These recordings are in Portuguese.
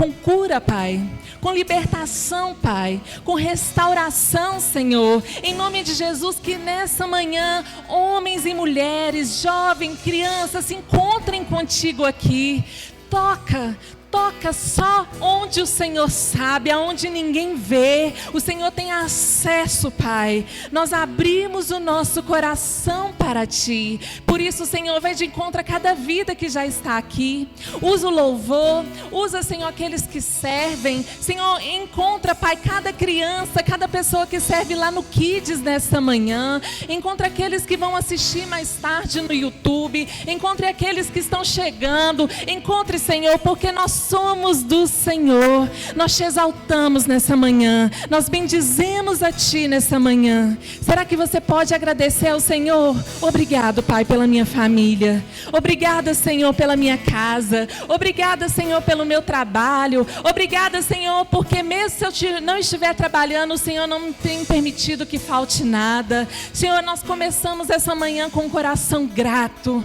com cura, Pai, com libertação, Pai, com restauração, Senhor. Em nome de Jesus, que nessa manhã, homens e mulheres, jovens, crianças, se encontrem contigo aqui. Toca só onde o Senhor sabe, aonde ninguém vê. O Senhor tem acesso, Pai. Nós abrimos o nosso coração para Ti. Por isso, Senhor, vai de encontro a cada vida que já está aqui. Usa o louvor, usa, Senhor, aqueles que servem. Senhor, encontra, Pai, cada criança, cada pessoa que serve lá no Kids nessa manhã. Encontra aqueles que vão assistir mais tarde no YouTube. Encontre aqueles que estão chegando. Encontre, Senhor, porque nós somos do Senhor. Nós te exaltamos nessa manhã. Nós bendizemos a Ti nessa manhã. Será que você pode agradecer ao Senhor? Obrigado, Pai, pela minha família. Obrigada, Senhor, pela minha casa. Obrigada, Senhor, pelo meu trabalho. Obrigada, Senhor, porque mesmo se eu não estiver trabalhando, o Senhor não tem permitido que falte nada. Senhor, nós começamos essa manhã com um coração gratos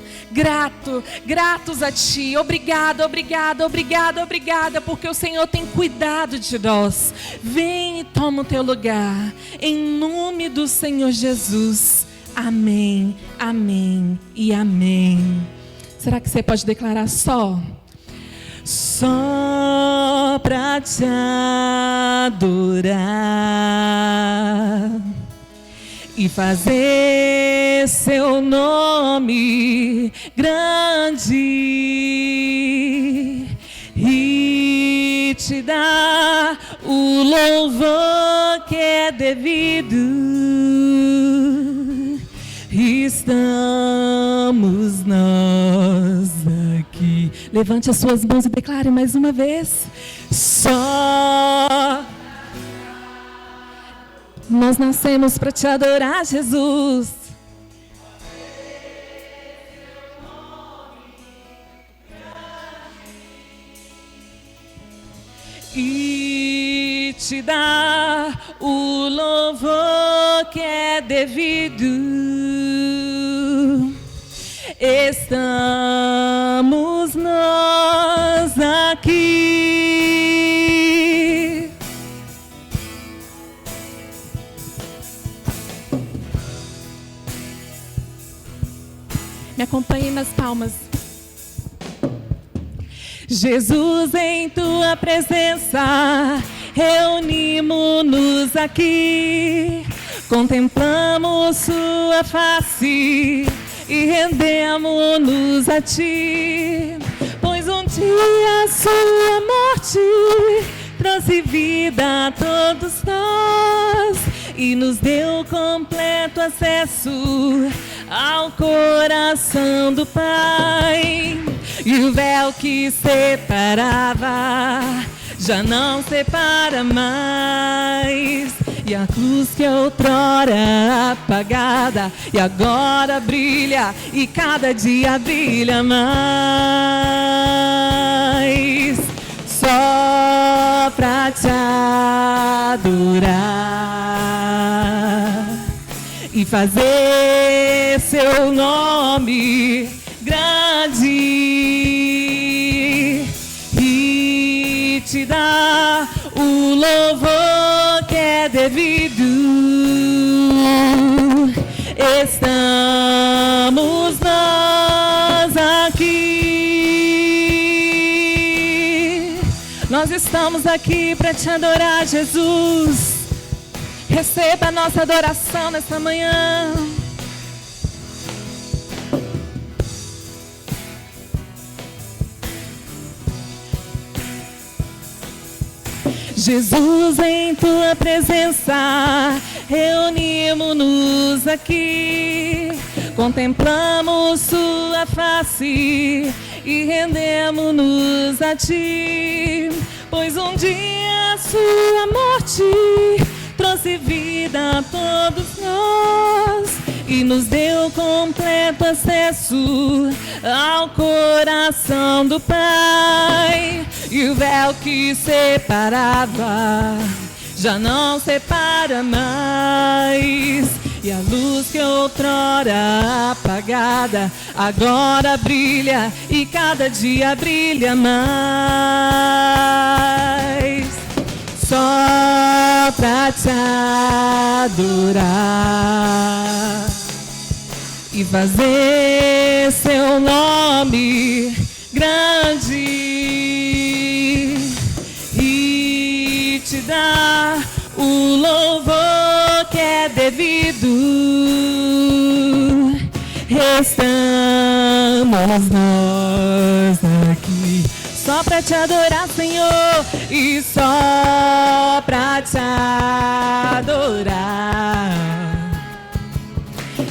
a Ti. Obrigada, porque o Senhor tem cuidado de nós. Vem e toma o teu lugar, em nome do Senhor Jesus. Amém, amém e amém. Será que você pode declarar só? Só pra te adorar e fazer seu nome grande e te dar o louvor que é devido. Estamos nós aqui. Levante as suas mãos e declare mais uma vez. Só nós nascemos para te adorar, Jesus. E te dar o louvor que é devido. Estamos nós aqui. Me acompanhe nas palmas. Jesus, em tua presença, reunimos-nos aqui, contemplamos sua face e rendemos-nos a ti, pois um dia a sua morte trouxe vida a todos nós e nos deu completo acesso ao coração do Pai. E o véu que separava já não separa mais. E a cruz que outrora apagada e agora brilha, e cada dia brilha mais. Só pra te adorar e fazer seu nome grande e te dar o louvor que é devido. Estamos nós aqui. Nós estamos aqui para te adorar, Jesus. Receba a nossa adoração nessa manhã. Jesus, em tua presença, reunimos-nos aqui, contemplamos sua face e rendemos-nos a ti, pois um dia a sua morte trouxe vida a todos nós e nos deu completo acesso ao coração do Pai. E o véu que separava já não separa mais. E a luz que outrora apagada agora brilha, e cada dia brilha mais. pra te adorar e fazer seu nome grande e te dar o louvor que é devido. Estamos nós aqui só pra te adorar, Senhor, e só pra te adorar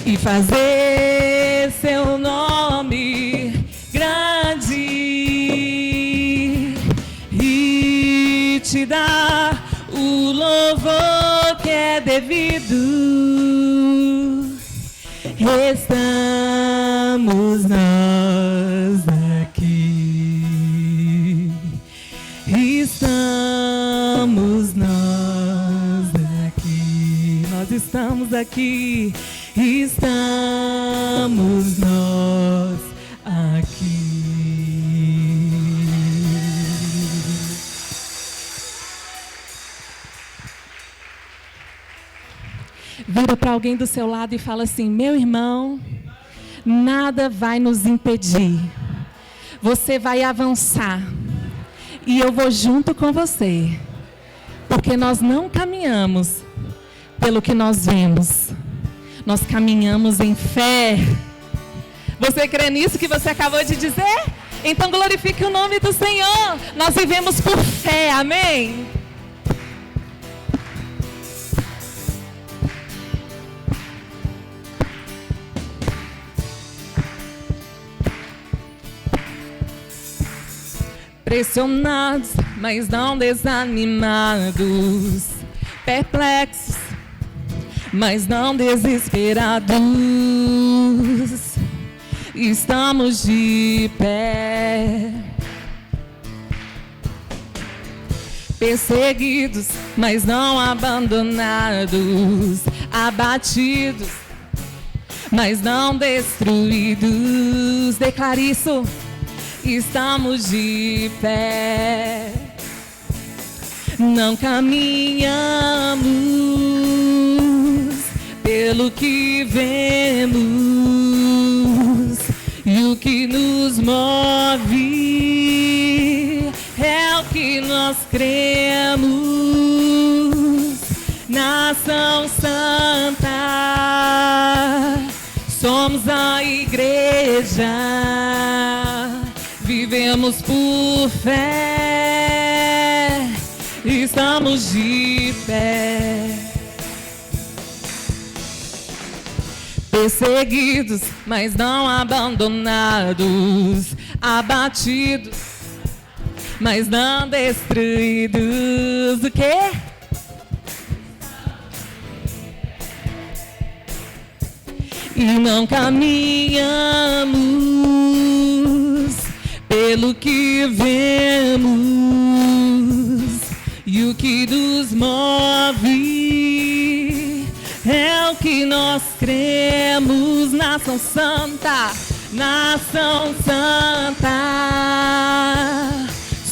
e fazer seu nome grande e te dar o louvor que é devido. Estamos nós aqui, estamos nós aqui, nós estamos aqui, estamos nós aqui. Vira para alguém do seu lado e fala assim: meu irmão, nada vai nos impedir. Você vai avançar e eu vou junto com você, porque nós não caminhamos pelo que nós vemos, nós caminhamos em fé. Você crê nisso que você acabou de dizer? Então glorifique o nome do Senhor. Nós vivemos por fé, amém? Pressionados, mas não desanimados, perplexos, mas não desesperados, estamos de pé. Perseguidos, mas não abandonados, abatidos, mas não destruídos. Declare isso. Estamos de pé, não caminhamos pelo que vemos, e o que nos move é o que nós cremos. Nação Santa, somos a igreja. Vivemos por fé, estamos de pé. Perseguidos, mas não abandonados, abatidos, mas não destruídos. O quê? E não caminhamos pelo que vemos, e o que nos move é o que nós cremos. Nação Santa, Nação Santa,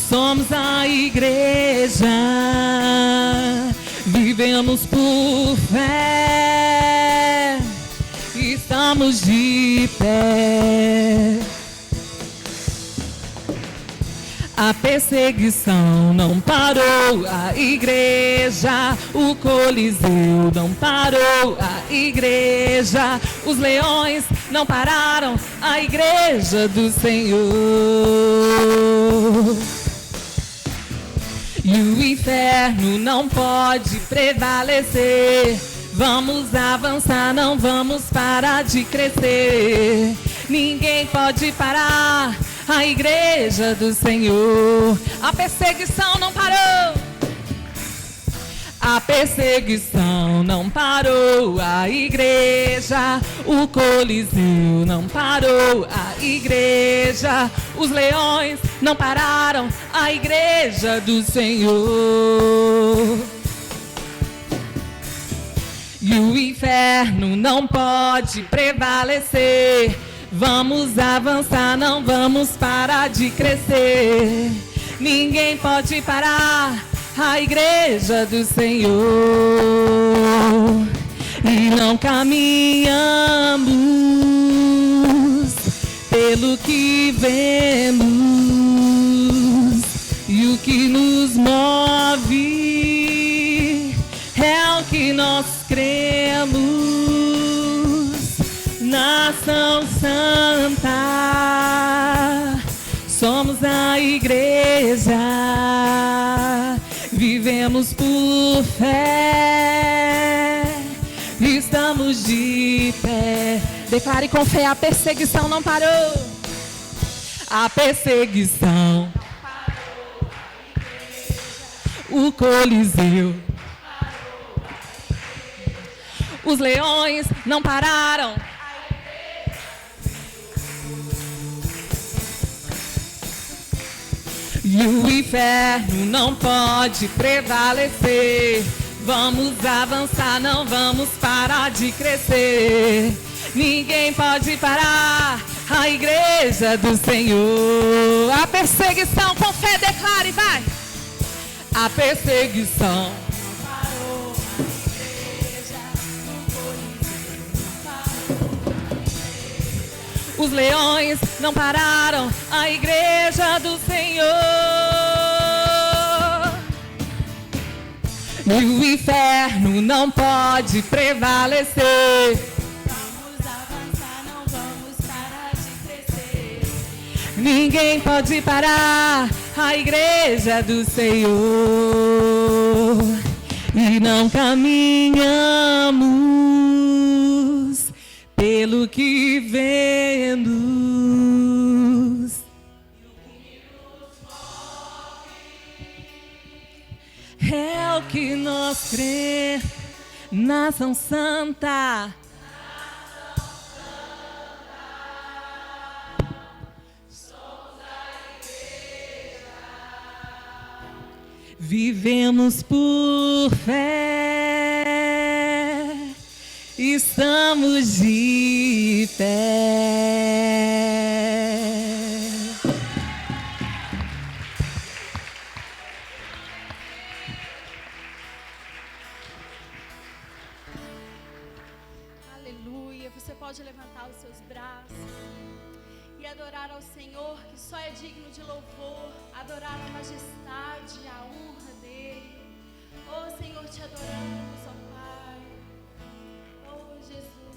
somos a igreja, vivemos por fé, estamos de pé. A perseguição não parou a igreja, o Coliseu não parou a igreja, os leões não pararam a igreja do Senhor. E o inferno não pode prevalecer. Vamos avançar, não vamos parar de crescer. Ninguém pode parar a igreja do Senhor. A perseguição não parou. A perseguição não parou a igreja, o Coliseu não parou a igreja, os leões não pararam a igreja do Senhor. E o inferno não pode prevalecer. Vamos avançar, não vamos parar de crescer. Ninguém pode parar a igreja do Senhor e não caminhamos pelo que vemos e o que nos move é o que nós cremos. Nação Santa, somos a igreja, vivemos por fé, estamos de pé. Declare com fé: a perseguição não parou. A perseguição, o Coliseu, os leões não pararam. E o inferno não pode prevalecer. Vamos avançar, não vamos parar de crescer. Ninguém pode parar a igreja do Senhor. A perseguição, com fé, declare, vai. A perseguição parou, a igreja no Coliseu. Os leões não pararam a igreja do Senhor. E o inferno não pode prevalecer. Vamos avançar, não vamos parar de crescer. Ninguém pode parar a igreja do Senhor. E não caminhamos pelo que vemos. É o que nós cremos. Nação Santa, somos a igreja, vivemos por fé, estamos de pé. Você pode levantar os seus braços e adorar ao Senhor, que só é digno de louvor, adorar a majestade, a honra dEle. Oh, Senhor, te adoramos, ó Pai. Oh, Jesus.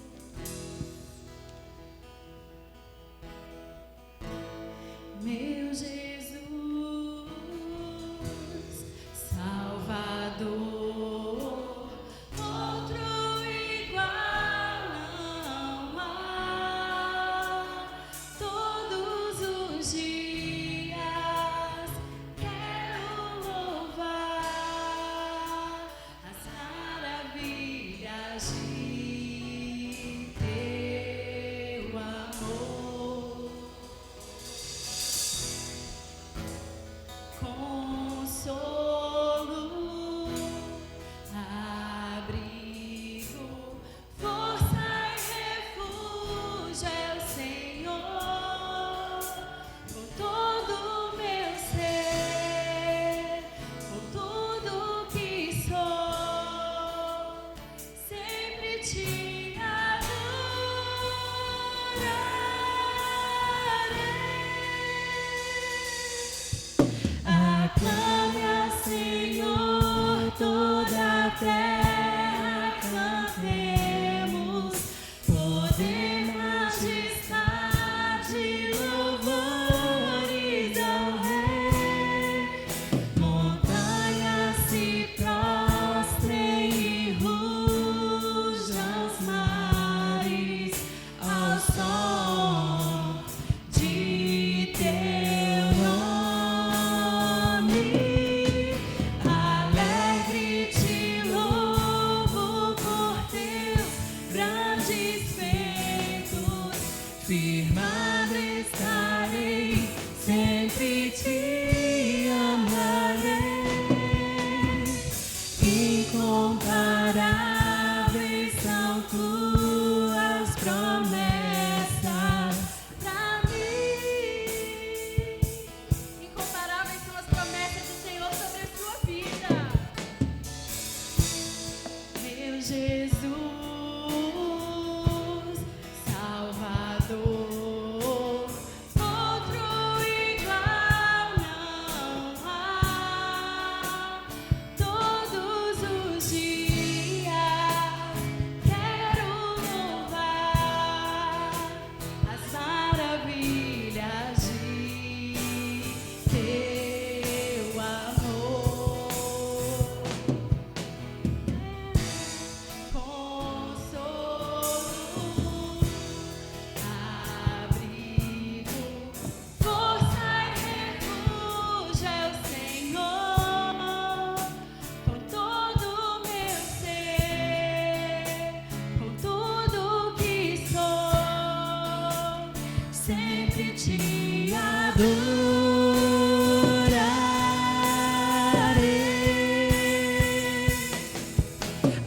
Meu Jesus, Salvador. Todos os dias quero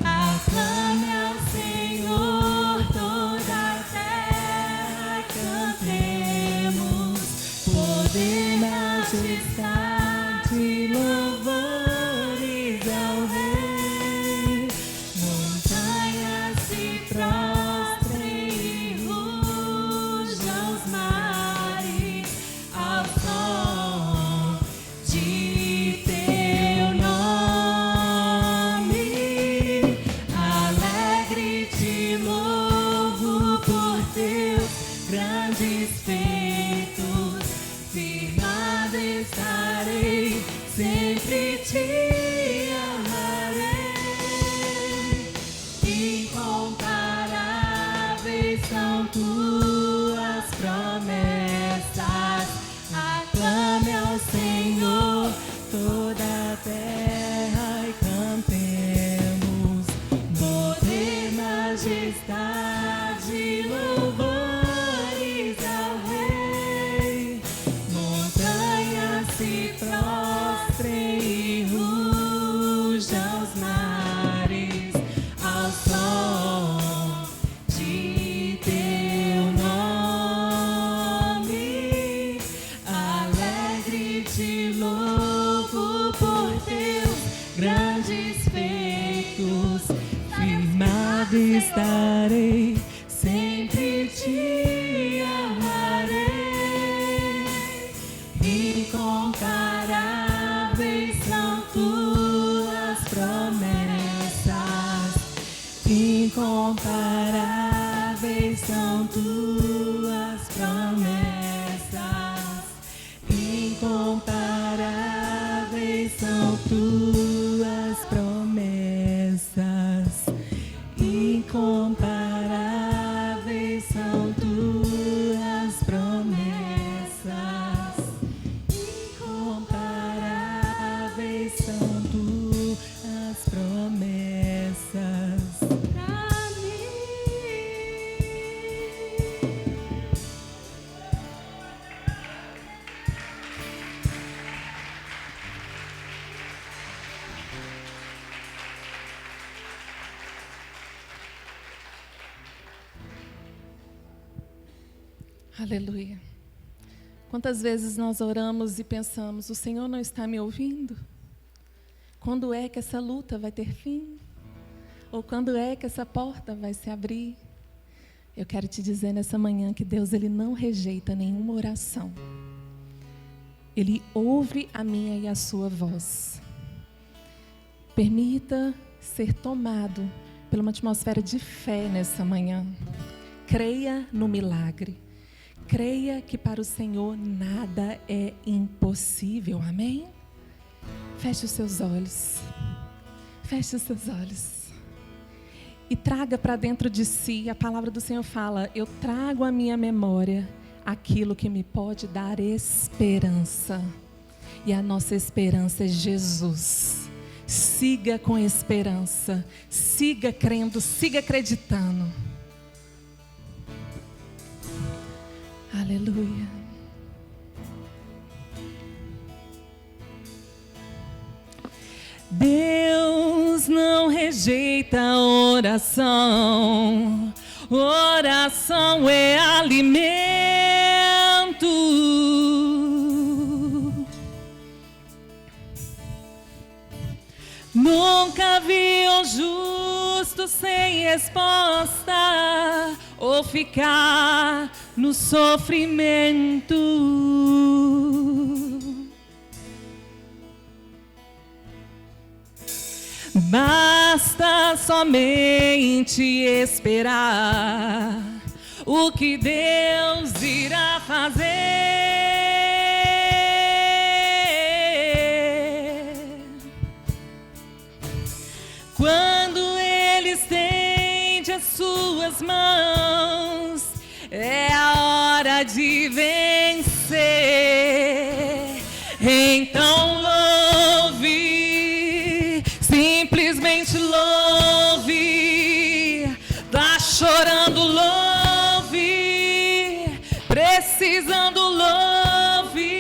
Aclame ao Senhor toda a terra, cantemos poder, majestade, louvores ao Rei. Montanhas se prostrem e rujam os mares ao som de teu nome. Alegre te louvo por teus grandes feitos. Firmado estarei, sempre te amarei. Incomparáveis são tuas promessas. Aclame ao Senhor toda a terra e cantemos poder, majestade, louvores ao Rei. Montanhas se prostrem e rujam os mares ao som de teu nome. Alegre te louvo por teus grandes feitos. Firmado estarei, sempre te amarei. Incomparáveis são tuas promessas. Incomparáveis são tuas promessas. Incomparáveis são tuas promessas. Incomparáveis são tuas promessas. Incomparáveis são tuas promessas pra mim. Aleluia. Quantas vezes nós oramos e pensamos, o Senhor não está me ouvindo? Quando é que essa luta vai ter fim? Ou quando é que essa porta vai se abrir? Eu quero te dizer nessa manhã que Deus, Ele não rejeita nenhuma oração. Ele ouve a minha e a sua voz. Permita ser tomado por uma atmosfera de fé nessa manhã. Creia no milagre. Creia que para o Senhor nada é impossível. Amém? Feche os seus olhos. Feche os seus olhos. E traga para dentro de si, a palavra do Senhor fala, eu trago à minha memória aquilo que me pode dar esperança. E a nossa esperança é Jesus. Siga com esperança. Siga crendo, siga acreditando. Aleluia. Deus não rejeita oração. Oração é alimento. Nunca vi um justo sem resposta ou ficar no sofrimento. Basta somente esperar o que Deus irá fazer. Quando Ele estende as suas mãos, é a hora de vencer. Então louve, simplesmente louve. Tá chorando, louve. Precisando, louve.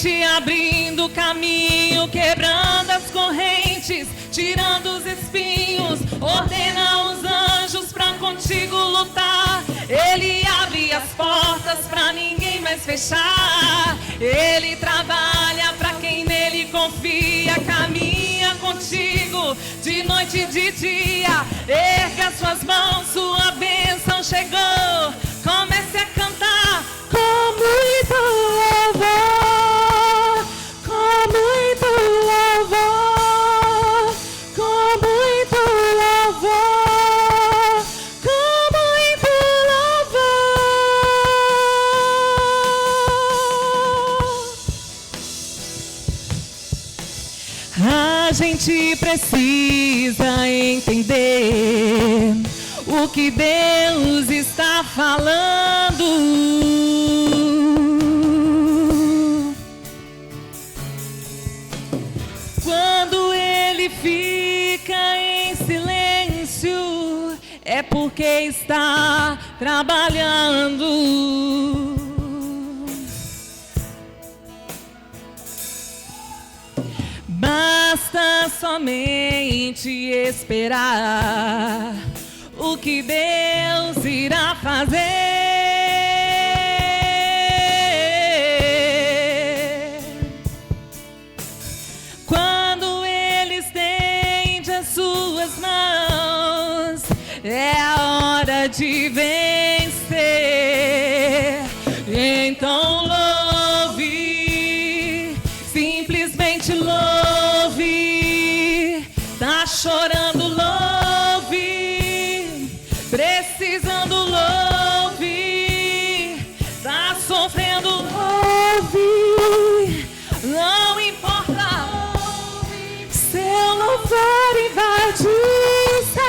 frente, abrindo caminho, quebrando as correntes, tirando os espinhos, ordena os anjos pra contigo lutar. Ele abre as portas pra ninguém mais fechar. Ele trabalha pra quem nele confia, caminha contigo de noite e de dia. Erga suas mãos, sua bênção chegou. Comece a cantar com muito louvor, com muito louvor, com muito louvor, com muito louvor. A gente precisa entender o que Deus está falando. Quando Ele fica em silêncio, é porque está trabalhando. Basta somente esperar o que Deus irá fazer. Quando Ele estende as suas mãos, é a hora de vencer. Então louve, simplesmente louve. Tá chorando, louve. Precisando, louve. Tá sofrendo, louve. Não importa, louve. Seu louvor invade o céu.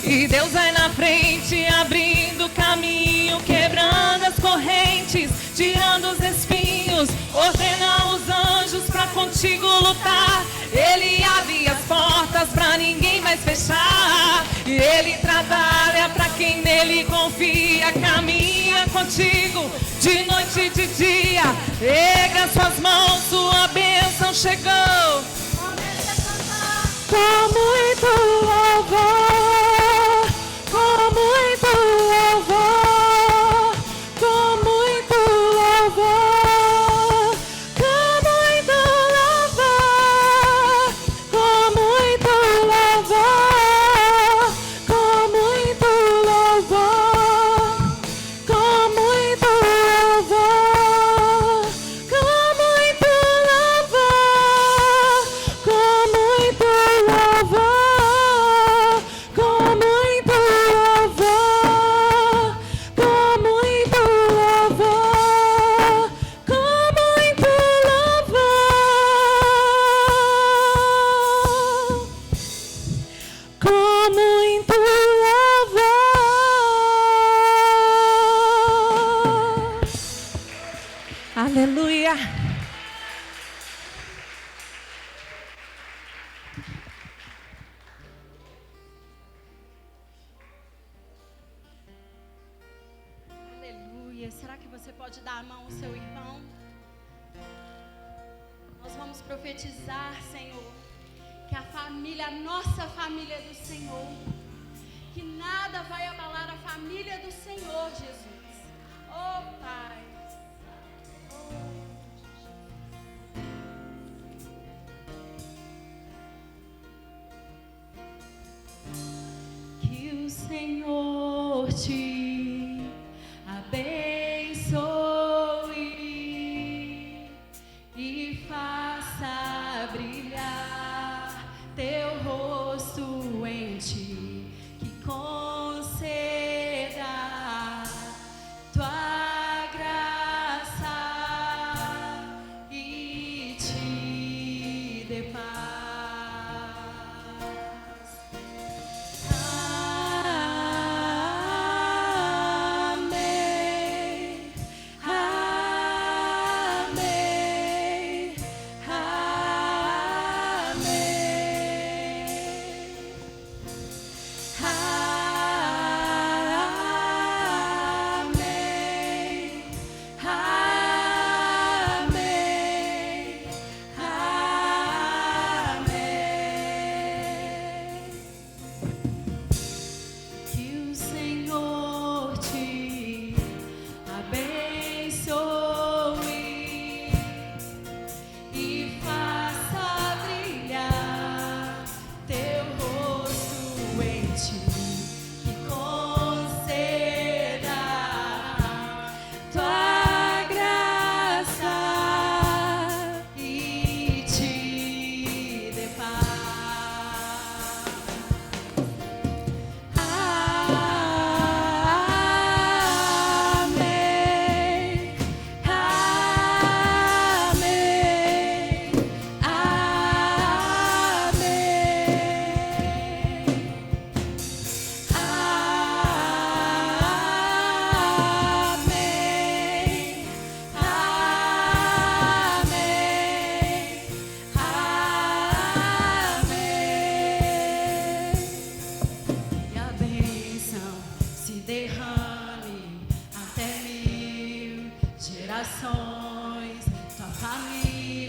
E Deus vai na frente, abrindo caminho, quebrando as correntes, tirando os espinhos, ordena os anjos pra contigo lutar. Ele abre as portas pra ninguém mais fechar. E Ele trabalha pra quem nele confia, caminha contigo de noite e de dia. Erga suas mãos, sua bênção chegou. Comece a cantar com muito louvor, com muito louvor, com muito louvor. Aleluia. Aleluia. Será que você pode dar a mão ao seu irmão? Nós vamos profetizar, Senhor, que a família, a nossa família é do Senhor, que nada vai abalar a família do Senhor, Jesus. Oh, Pai. Que o Senhor te abençoe e faça brilhar teu rosto em ti, que conceda tua graça e te dê paz. Amém.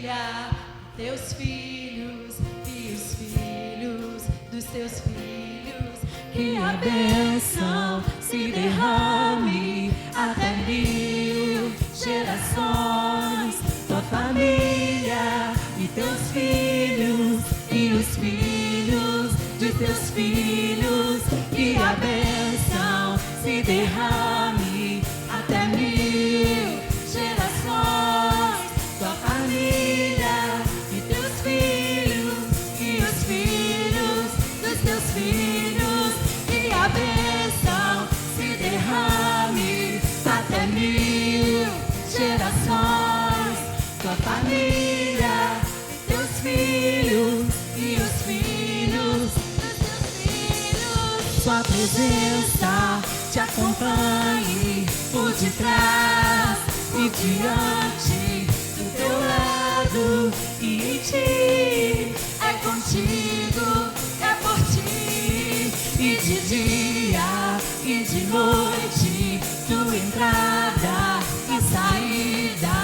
família, teus filhos e os filhos dos teus filhos. Que a bênção se derrame até 1000 gerações. Tua família e teus filhos e os filhos de teus filhos. Que a bênção se derrame até 1000 gerações. Tua família e teus filhos e os filhos dos teus filhos. Que a bênção se derrame até 1000 gerações. Tua família, teus filhos e os filhos dos teus filhos. Sua presença te acompanhe por detrás e diante, do teu lado e em ti. É contigo, é por ti. E de dia e de noite, tua entrada e saída,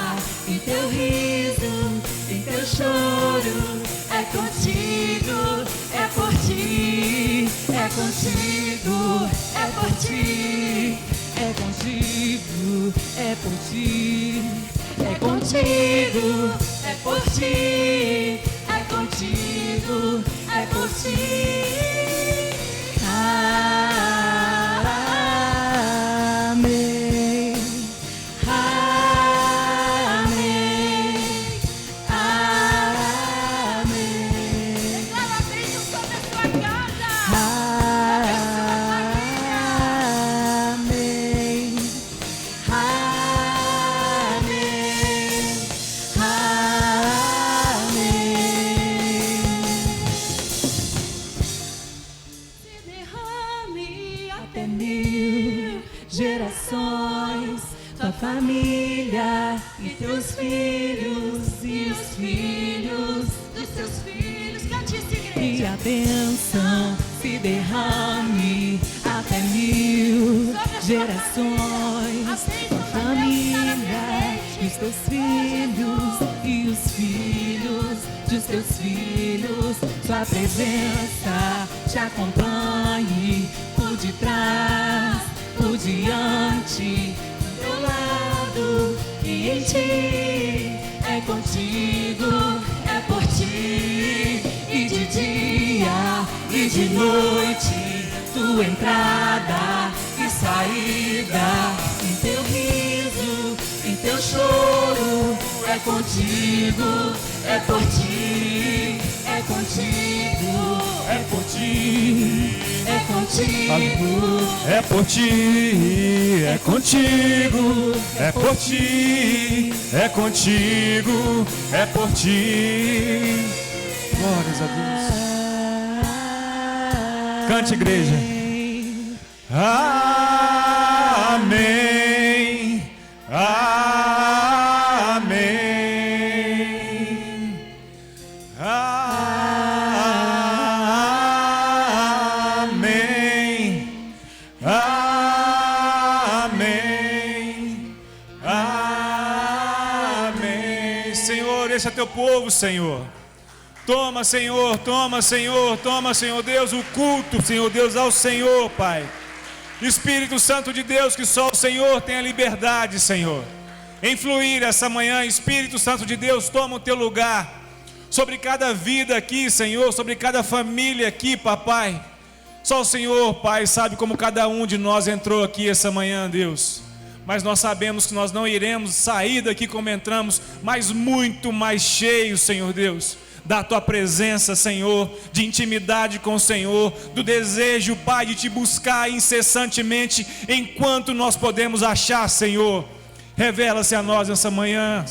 em teu riso, em teu choro. É contigo, é por ti. É contigo, é por ti. É contigo, é por ti. É contigo, é por ti. É contigo, é por ti. Amém. Amém. Amém. Declara a bênção sobre a sua casa. Amém. Se derrame Até 1000 gerações, tua família e teus filhos e os filhos dos teus filhos. Cante isso, e igreja. a bênção se derrame até 1000 gerações. Tua família e os teus filhos e os filhos dos teus filhos. Sua presença te acompanhe por detrás, por diante, do teu lado e em ti. É contigo, é por ti. E de dia e de noite, tua entrada e saída, em teu riso, em teu choro. É contigo, é por ti. É contigo, é por ti. É contigo, É por ti, é contigo, é por ti, é contigo, é por ti. Glórias a Deus. Cante, igreja. Amém. Amém. Amém. Amém. Amém. Senhor, esse é teu povo, Senhor. Toma, Senhor, toma, Senhor, toma, Senhor Deus, o culto, Senhor Deus, ao Senhor, Pai. Espírito Santo de Deus, que só o Senhor tem a liberdade, Senhor, em fluir essa manhã. Espírito Santo de Deus, toma o teu lugar sobre cada vida aqui, Senhor, sobre cada família aqui, papai. Só o Senhor, Pai, sabe como cada um de nós entrou aqui essa manhã, Deus. Mas nós sabemos que nós não iremos sair daqui como entramos, mas muito mais cheios, Senhor Deus, da tua presença, Senhor, de intimidade com o Senhor, do desejo, Pai, de te buscar incessantemente enquanto nós podemos achar, Senhor. Revela-se a nós essa manhã.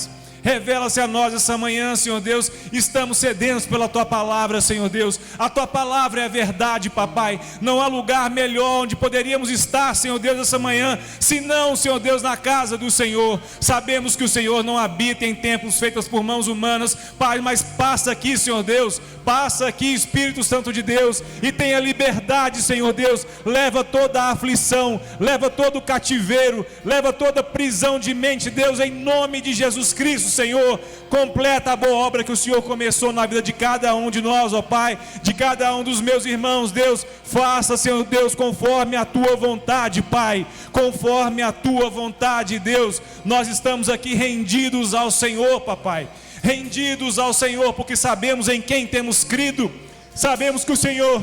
Revela-se a nós essa manhã, Senhor Deus. Estamos sedentos pela Tua palavra, Senhor Deus. A Tua palavra é a verdade, papai. Não há lugar melhor onde poderíamos estar, Senhor Deus, essa manhã, senão, Senhor Deus, na casa do Senhor. Sabemos que o Senhor não habita em templos feitos por mãos humanas, Pai, mas passa aqui, Senhor Deus. Passa aqui, Espírito Santo de Deus, e tenha liberdade, Senhor Deus. Leva toda a aflição, leva todo o cativeiro, leva toda a prisão de mente, Deus, em nome de Jesus Cristo, Senhor, completa a boa obra que o Senhor começou na vida de cada um de nós, ó Pai, de cada um dos meus irmãos. Deus, faça, Senhor Deus, conforme a tua vontade, Pai, conforme a tua vontade, Deus. Nós estamos aqui rendidos ao Senhor, papai, rendidos ao Senhor, porque sabemos em quem temos crido, sabemos que o Senhor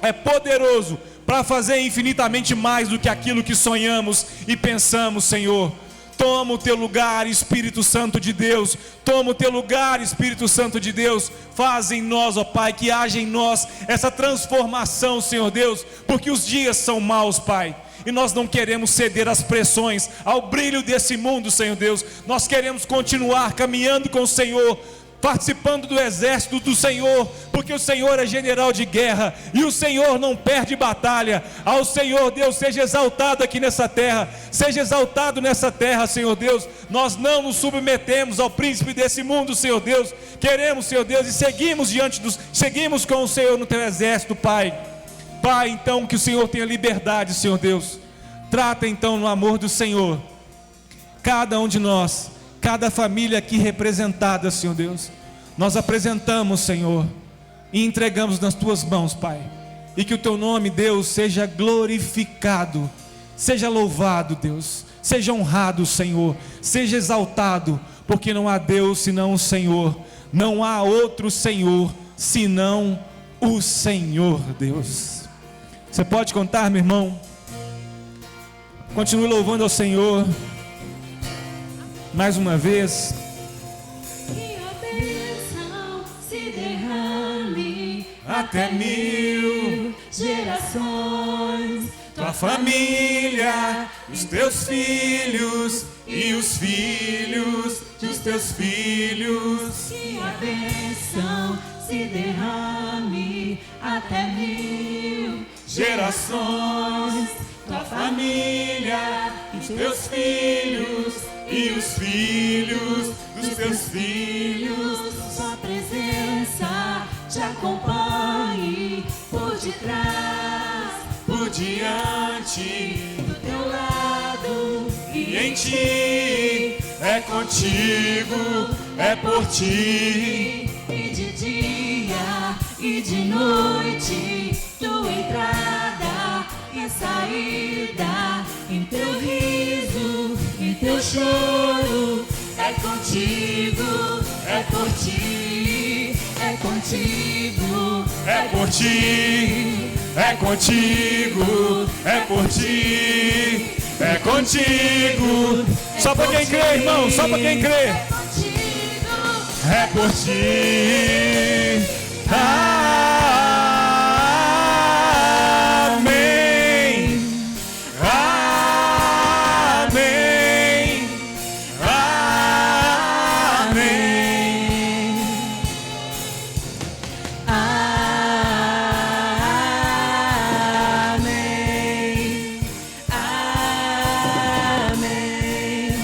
é poderoso para fazer infinitamente mais do que aquilo que sonhamos e pensamos, Senhor. Toma o teu lugar, Espírito Santo de Deus. Toma o teu lugar, Espírito Santo de Deus. Faz em nós, ó Pai, que haja em nós essa transformação, Senhor Deus, porque os dias são maus, Pai, e nós não queremos ceder às pressões, ao brilho desse mundo, Senhor Deus. Nós queremos continuar caminhando com o Senhor, participando do exército do Senhor, porque o Senhor é general de guerra, e o Senhor não perde batalha. Ao Senhor, Deus, seja exaltado aqui nessa terra, seja exaltado nessa terra, Senhor Deus. Nós não nos submetemos ao príncipe desse mundo, Senhor Deus. Queremos, Senhor Deus, e seguimos com o Senhor no teu exército, Pai. Pai, então, que o Senhor tenha liberdade, Senhor Deus. Trata então no amor do Senhor cada um de nós, cada família aqui representada, Senhor Deus. Nós apresentamos, Senhor, e entregamos nas tuas mãos, Pai. E que o teu nome, Deus, seja glorificado, seja louvado, Deus, seja honrado, Senhor, seja exaltado, porque não há Deus senão o Senhor, não há outro Senhor senão o Senhor, Deus. Você pode contar, meu irmão? Continue louvando ao Senhor mais uma vez. Que a bênção se derrame Até 1000 gerações, tua família, os teus filhos e os filhos dos teus filhos. que a bênção se derrame até 1000 Gerações, tua família, os teus filhos e os filhos dos teus filhos. Sua presença te acompanhe por detrás, Por diante do teu lado e em ti, é contigo, é por ti. e de dia e de noite, tua entrada e saída, em teu riso, em teu choro, é contigo, é por ti, é contigo, É por ti, é contigo, é por ti, é contigo. Só para quem crê, irmão, só para quem crê. é contigo. É por ti. Amém. Amém. Amém. Amém. Amém.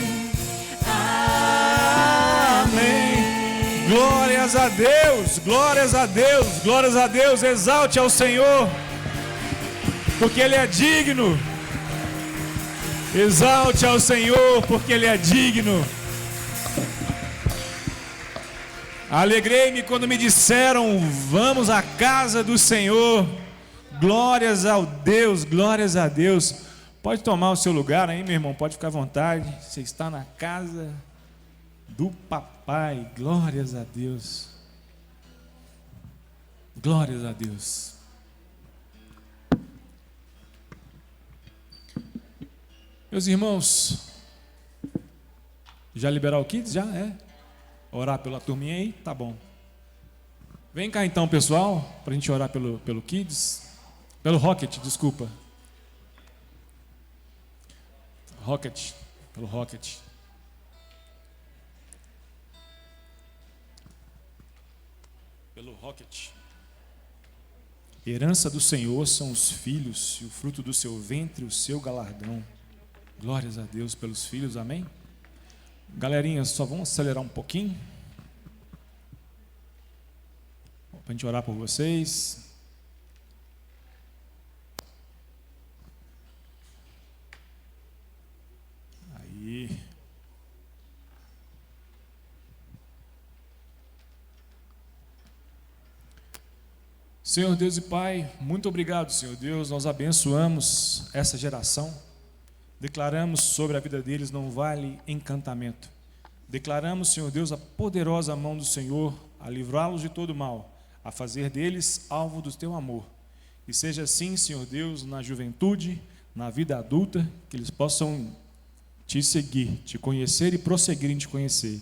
Amém. Glórias a Deus, glórias a Deus, glórias a Deus. Exalte ao Senhor, porque Ele é digno. Exalte ao Senhor, porque Ele é digno. Alegrei-me quando me disseram: vamos à casa do Senhor. Glórias ao Deus, glórias a Deus. Pode tomar o seu lugar aí, meu irmão, pode ficar à vontade. Você está na casa do papai. Glórias a Deus. Glórias a Deus. Meus irmãos, já liberar o Kids? Já? É? Orar pela turminha aí? Tá bom. Vem cá então, pessoal, para a gente orar pelo Kids. Pelo Rocket, desculpa. Rocket, pelo Rocket. Pelo Rocket. Herança do Senhor são os filhos, e o fruto do seu ventre, o seu galardão. Glórias a Deus pelos filhos, amém? Galerinha, só vamos acelerar um pouquinho, para a gente orar por vocês. Aí. Senhor Deus e Pai, muito obrigado, Senhor Deus, nós abençoamos essa geração, declaramos sobre a vida deles não vale encantamento, declaramos, Senhor Deus, a poderosa mão do Senhor a livrá-los de todo mal, a fazer deles alvo do teu amor, e seja assim, Senhor Deus, na juventude, na vida adulta, que eles possam te seguir, te conhecer e prosseguir em te conhecer,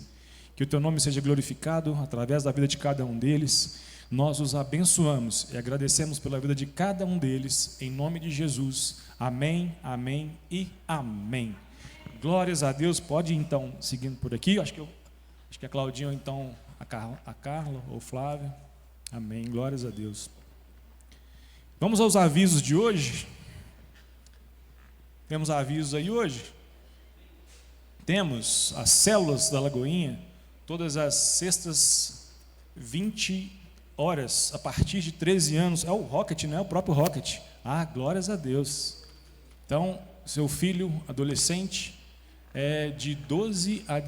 que o teu nome seja glorificado através da vida de cada um deles. Nós os abençoamos e agradecemos pela vida de cada um deles, em nome de Jesus. Amém, amém e amém. Glórias a Deus. Pode ir, então, seguindo por aqui. Acho que a Claudinha, ou então a Carla ou Flávia. Amém, glórias a Deus. Vamos aos avisos de hoje. Temos avisos aí hoje? Temos as células da Lagoinha, todas as sextas, 20 horas, a partir de 13 anos. É o Rocket, não é o próprio Rocket. Ah, glórias a Deus. Então, seu filho adolescente é de 13 a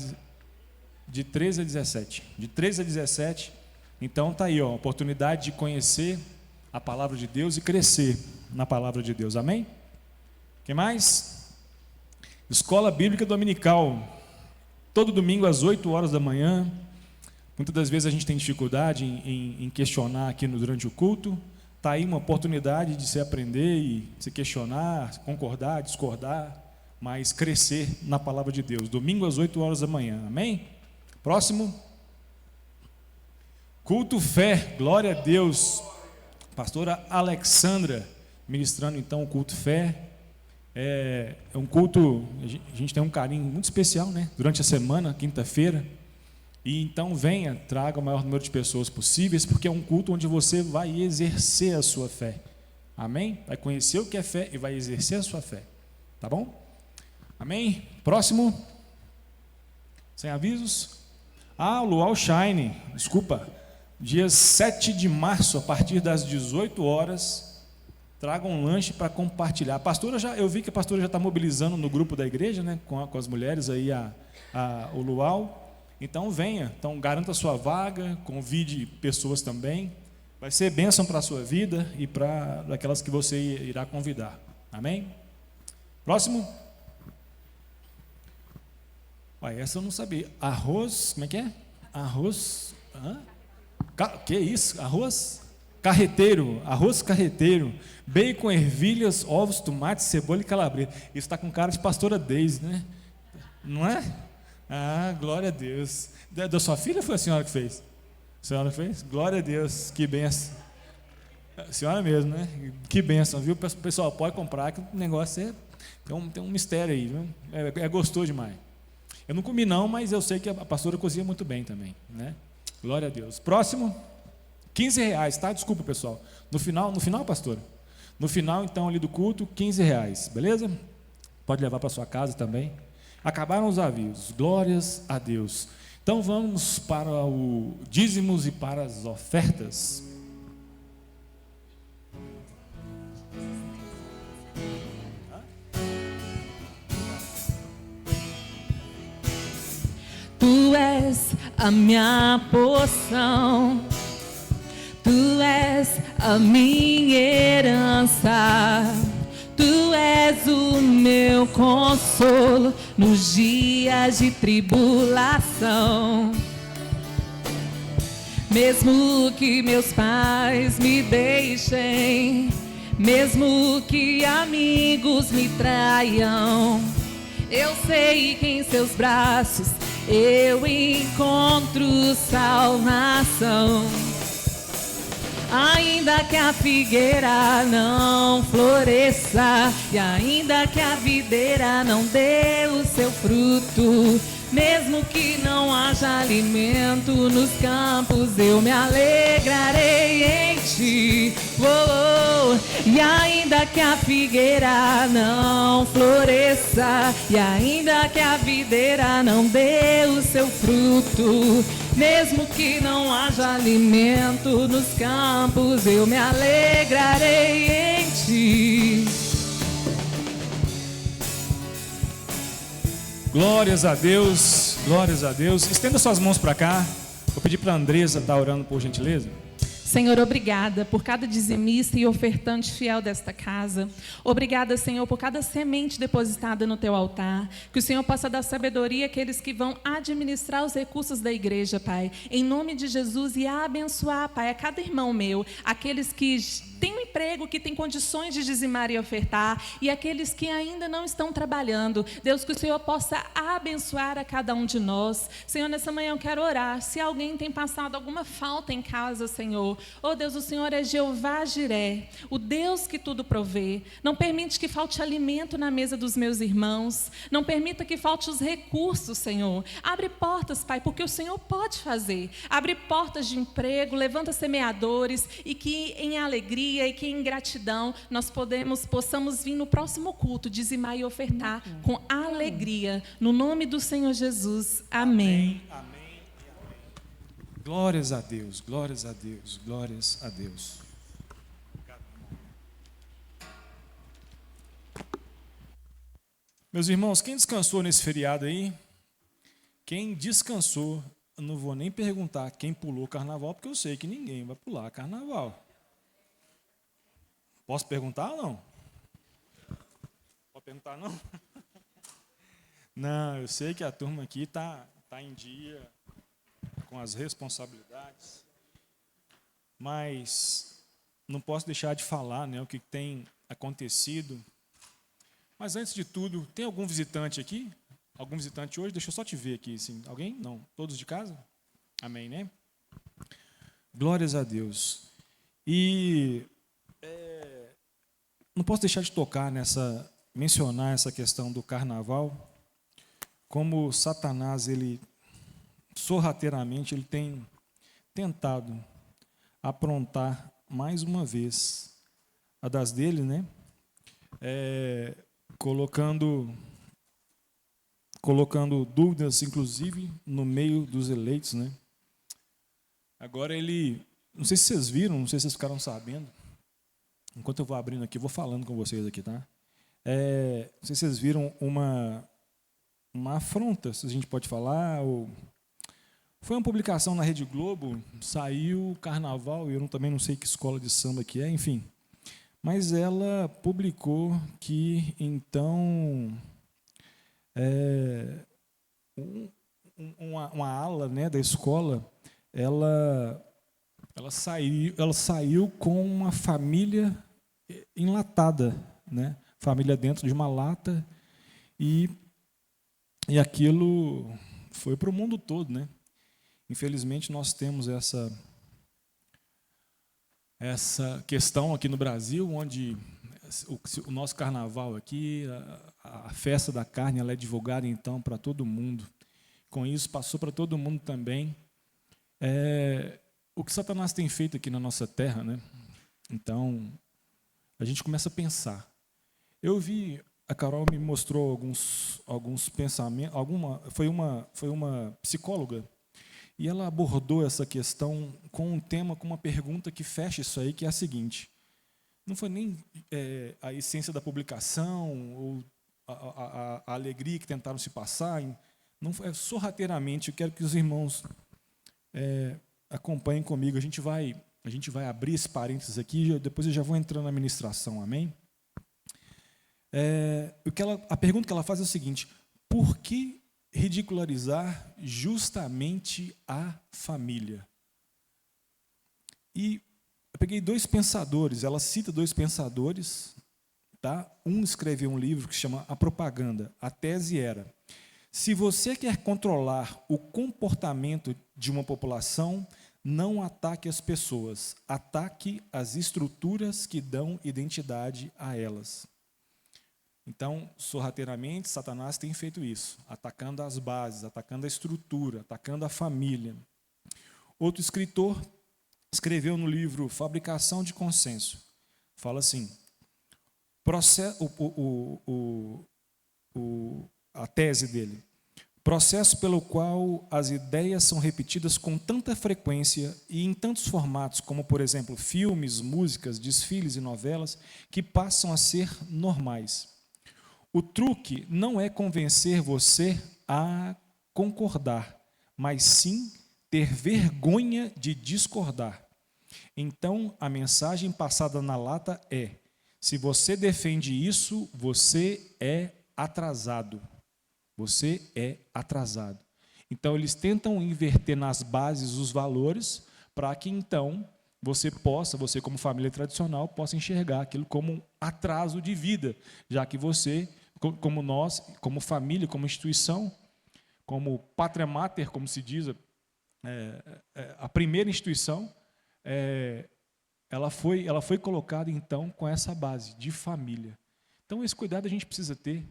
17. De 13 a 17. Então tá aí, ó, a oportunidade de conhecer a palavra de Deus e crescer na palavra de Deus. Amém? O que mais? Escola Bíblica Dominical. Todo domingo às 8 horas da manhã. Muitas das vezes a gente tem dificuldade em questionar aqui durante o culto. Está aí uma oportunidade de se aprender e se questionar, concordar, discordar, mas crescer na palavra de Deus. Domingo às 8 horas da manhã. Amém? Próximo. Culto Fé. Glória a Deus. Pastora Alexandra ministrando então o culto Fé. É um culto, a gente tem um carinho muito especial, né? Durante a semana, quinta-feira. E então venha, traga o maior número de pessoas possíveis, porque é um culto onde você vai exercer a sua fé. Amém? Vai conhecer o que é fé e vai exercer a sua fé. Tá bom? Amém? Próximo. Sem avisos? Ah, o Luau Shine, desculpa. Dia 7 de março, a partir das 18 horas, traga um lanche para compartilhar. A pastora eu vi que a pastora já está mobilizando no grupo da igreja, né, com as mulheres aí, o Luau. Então venha, então garanta a sua vaga, convide pessoas também, vai ser bênção para a sua vida e para aquelas que você irá convidar, amém? Próximo. Essa eu não sabia, arroz, como é que é? Arroz, que isso? Arroz carreteiro, bacon, ervilhas, ovos, tomates, cebola e calabresa. Isso está com cara de pastora Deise, né? Não é? Ah, glória a Deus. Da sua filha foi a senhora que fez? A senhora fez? Glória a Deus, que benção. A senhora mesmo, né? Que benção, viu? Pessoal, pode comprar, que o negócio tem um mistério aí, viu? É gostoso demais. Eu não comi não, mas eu sei que a pastora cozinha muito bem também, né? Glória a Deus. Próximo, R$15, tá? Desculpa, pessoal. No final, pastora? No final, então, ali do culto, R$15, beleza? Pode levar para sua casa também. Acabaram os avisos, glórias a Deus. Então vamos para o dízimos e para as ofertas. Tu és a minha porção, tu és a minha herança. Tu és o meu consolo nos dias de tribulação. Mesmo que meus pais me deixem, mesmo que amigos me traiam, eu sei que em seus braços eu encontro salvação. Ainda que a figueira não floresça e ainda que a videira não dê o seu fruto, mesmo que não haja alimento nos campos, eu me alegrarei em ti. E ainda que a figueira não floresça e ainda que a videira não dê o seu fruto, mesmo que não haja alimento nos campos, eu me alegrarei em ti. Glórias a Deus, glórias a Deus. Estenda suas mãos para cá. Vou pedir para a Andressa estar orando, por gentileza. Senhor, obrigada por cada dizimista e ofertante fiel desta casa. Obrigada, Senhor, por cada semente depositada no teu altar. Que o Senhor possa dar sabedoria àqueles que vão administrar os recursos da igreja, Pai. Em nome de Jesus, e abençoar, Pai, a cada irmão meu, aqueles que têm um emprego, que têm condições de dizimar e ofertar, e aqueles que ainda não estão trabalhando. Deus, que o Senhor possa abençoar a cada um de nós. Senhor, nessa manhã eu quero orar. Se alguém tem passado alguma falta em casa, Senhor, oh Deus, o Senhor é Jeová Jiré, o Deus que tudo provê. Não permite que falte alimento na mesa dos meus irmãos. Não permita que falte os recursos, Senhor. Abre portas, Pai, porque o Senhor pode fazer. Abre portas de emprego, levanta semeadores, e que em alegria e que em gratidão nós possamos vir no próximo culto, dizimar e ofertar com alegria. No nome do Senhor Jesus. Amém. Amém. Glórias a Deus, glórias a Deus, glórias a Deus. Meus irmãos, quem descansou nesse feriado aí? Quem descansou, eu não vou nem perguntar quem pulou carnaval, porque eu sei que ninguém vai pular carnaval. Posso perguntar ou não? Pode perguntar não? Não, eu sei que a turma aqui está em dia com as responsabilidades, mas não posso deixar de falar, né, o que tem acontecido. Mas antes de tudo, tem algum visitante aqui? Algum visitante hoje? Deixa eu só te ver aqui. Assim. Alguém? Não? Todos de casa? Amém, né? Glórias a Deus. E não posso deixar de mencionar essa questão do carnaval, como Satanás, ele sorrateiramente, ele tem tentado aprontar mais uma vez a das dele, né? Colocando dúvidas, inclusive, no meio dos eleitos, né? Agora ele, não sei se vocês viram, não sei se vocês ficaram sabendo, enquanto eu vou abrindo aqui, vou falando com vocês aqui, tá? Não sei se vocês viram uma afronta, se a gente pode falar, foi uma publicação na Rede Globo, saiu o carnaval, eu também não sei que escola de samba que é, enfim. Mas ela publicou que, então, uma ala, né, da escola, ela saiu com uma família enlatada, né? Família dentro de uma lata, e aquilo foi para o mundo todo, né? Infelizmente, nós temos essa questão aqui no Brasil, onde o nosso carnaval aqui, a festa da carne, ela é divulgada, então, para todo mundo. Com isso, passou para todo mundo também. O que Satanás tem feito aqui na nossa terra, né? Então, a gente começa a pensar. Eu vi, a Carol me mostrou alguns pensamentos, foi uma psicóloga, e ela abordou essa questão com um tema, com uma pergunta que fecha isso aí, que é a seguinte: não foi nem a essência da publicação ou a alegria que tentaram se passar, não foi, sorrateiramente. Eu quero que os irmãos acompanhem comigo. A gente vai abrir esse parênteses aqui, depois eu já vou entrando na ministração, amém? A pergunta que ela faz é o seguinte: por que ridicularizar justamente a família? E eu peguei dois pensadores, ela cita dois pensadores, tá? Um escreveu um livro que se chama A Propaganda. A tese era: se você quer controlar o comportamento de uma população, não ataque as pessoas, ataque as estruturas que dão identidade a elas. Então, sorrateiramente, Satanás tem feito isso, atacando as bases, atacando a estrutura, atacando a família. Outro escritor escreveu no livro Fabricação de Consenso, fala assim: a tese dele: processo pelo qual as ideias são repetidas com tanta frequência e em tantos formatos, como, por exemplo, filmes, músicas, desfiles e novelas, que passam a ser normais. O truque não é convencer você a concordar, mas sim ter vergonha de discordar. Então, a mensagem passada na lata é: se você defende isso, você é atrasado. Você é atrasado. Então, eles tentam inverter nas bases os valores para que, então, você como família tradicional, possa enxergar aquilo como um atraso de vida, já que você, como nós, como família, como instituição, como pátria mater, como se diz, a primeira instituição, ela foi colocada, então, com essa base de família. Então, esse cuidado a gente precisa ter.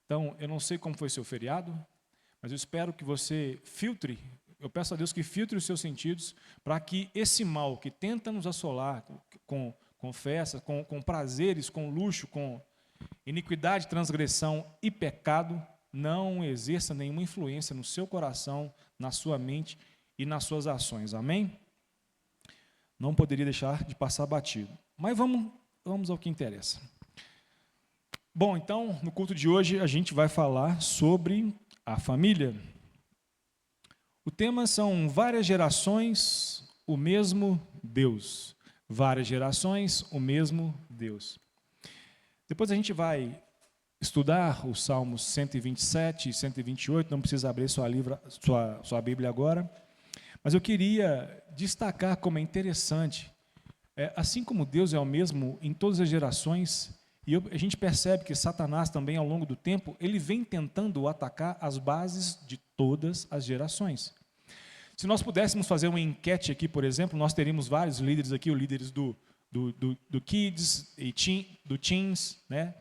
Então, eu não sei como foi seu feriado, mas eu espero que você filtre, eu peço a Deus que filtre os seus sentidos, para que esse mal que tenta nos assolar com festas, com prazeres, com luxo, com iniquidade, transgressão e pecado, não exerça nenhuma influência no seu coração, na sua mente e nas suas ações. Amém? Não poderia deixar de passar batido. Mas vamos ao que interessa. Bom, então, no culto de hoje, a gente vai falar sobre a família. O tema são várias gerações, o mesmo Deus. Várias gerações, o mesmo Deus. Depois a gente vai estudar os Salmos 127 e 128, não precisa abrir sua Bíblia agora, mas eu queria destacar como é interessante, assim como Deus é o mesmo em todas as gerações, e a gente percebe que Satanás também, ao longo do tempo, ele vem tentando atacar as bases de todas as gerações. Se nós pudéssemos fazer uma enquete aqui, por exemplo, nós teríamos vários líderes aqui, os líderes do Kids, do Teens, né?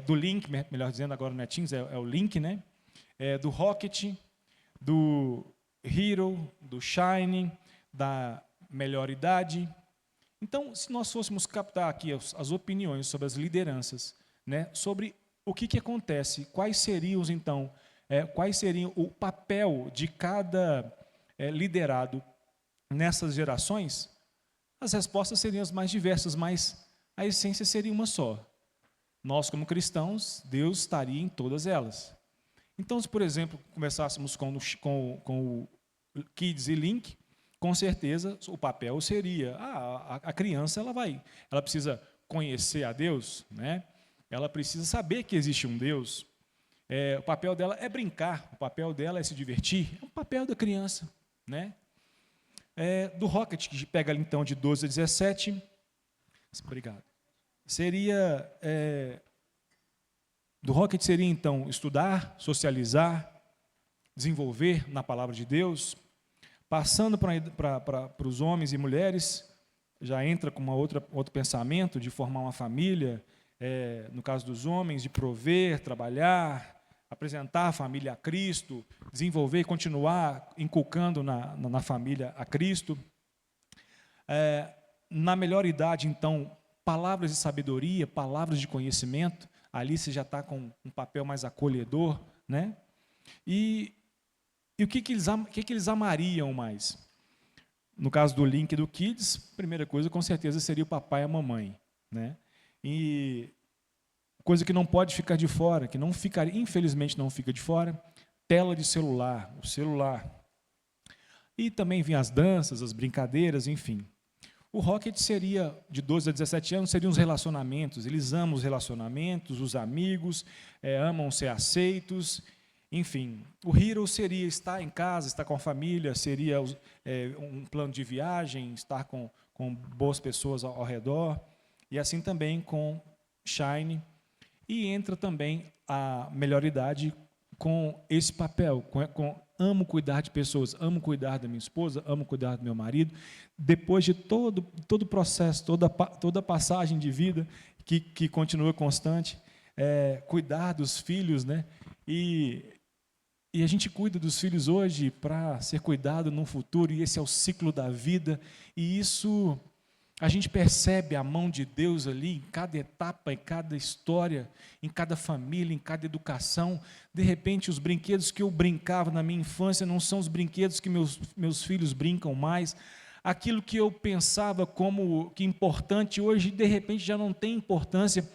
Do Link, melhor dizendo, agora não é Teens, é o Link, né? Do Rocket, do Hero, do Shine, da Melhor Idade. Então, se nós fôssemos captar aqui as opiniões sobre as lideranças, né, sobre o que acontece, quais seriam, então, o papel de cada liderado nessas gerações, as respostas seriam as mais diversas, mas a essência seria uma só. Nós, como cristãos, Deus estaria em todas elas. Então, se, por exemplo, começássemos com o Kids e Link, com certeza o papel seria, a criança ela precisa conhecer a Deus, né? Ela precisa saber que existe um Deus. O papel dela é brincar, o papel dela é se divertir, é o papel da criança, né? Do Rocket, que pega ali então de 12 a 17, obrigado. Do Rocket seria então estudar, socializar, desenvolver na palavra de Deus. Passando para os homens e mulheres, já entra com outro pensamento de formar uma família, no caso dos homens, de prover, trabalhar, apresentar a família a Cristo, desenvolver e continuar inculcando na família a Cristo. Na melhor idade, então, palavras de sabedoria, palavras de conhecimento, ali você já está com um papel mais acolhedor, né? E o que eles amariam mais? No caso do Link e do Kids, a primeira coisa, com certeza, seria o papai e a mamãe, né? E coisa que não pode ficar de fora, que não ficaria, infelizmente não fica de fora, tela de celular, o celular. E também vinham as danças, as brincadeiras, enfim. O Rocket seria, de 12 a 17 anos, seriam os relacionamentos. Eles amam os relacionamentos, os amigos, amam ser aceitos. Enfim, o Hero seria estar em casa, estar com a família, seria um plano de viagem, estar com boas pessoas ao redor, e assim também com Shine. E entra também a melhor idade com esse papel, amo cuidar de pessoas, amo cuidar da minha esposa, amo cuidar do meu marido. Depois de todo o processo, toda a passagem de vida que continua constante, cuidar dos filhos, né? E a gente cuida dos filhos hoje para ser cuidado no futuro, e esse é o ciclo da vida, e isso a gente percebe a mão de Deus ali, em cada etapa, em cada história, em cada família, em cada educação. De repente, os brinquedos que eu brincava na minha infância não são os brinquedos que meus filhos brincam mais. Aquilo que eu pensava como que importante, hoje, de repente, já não tem importância.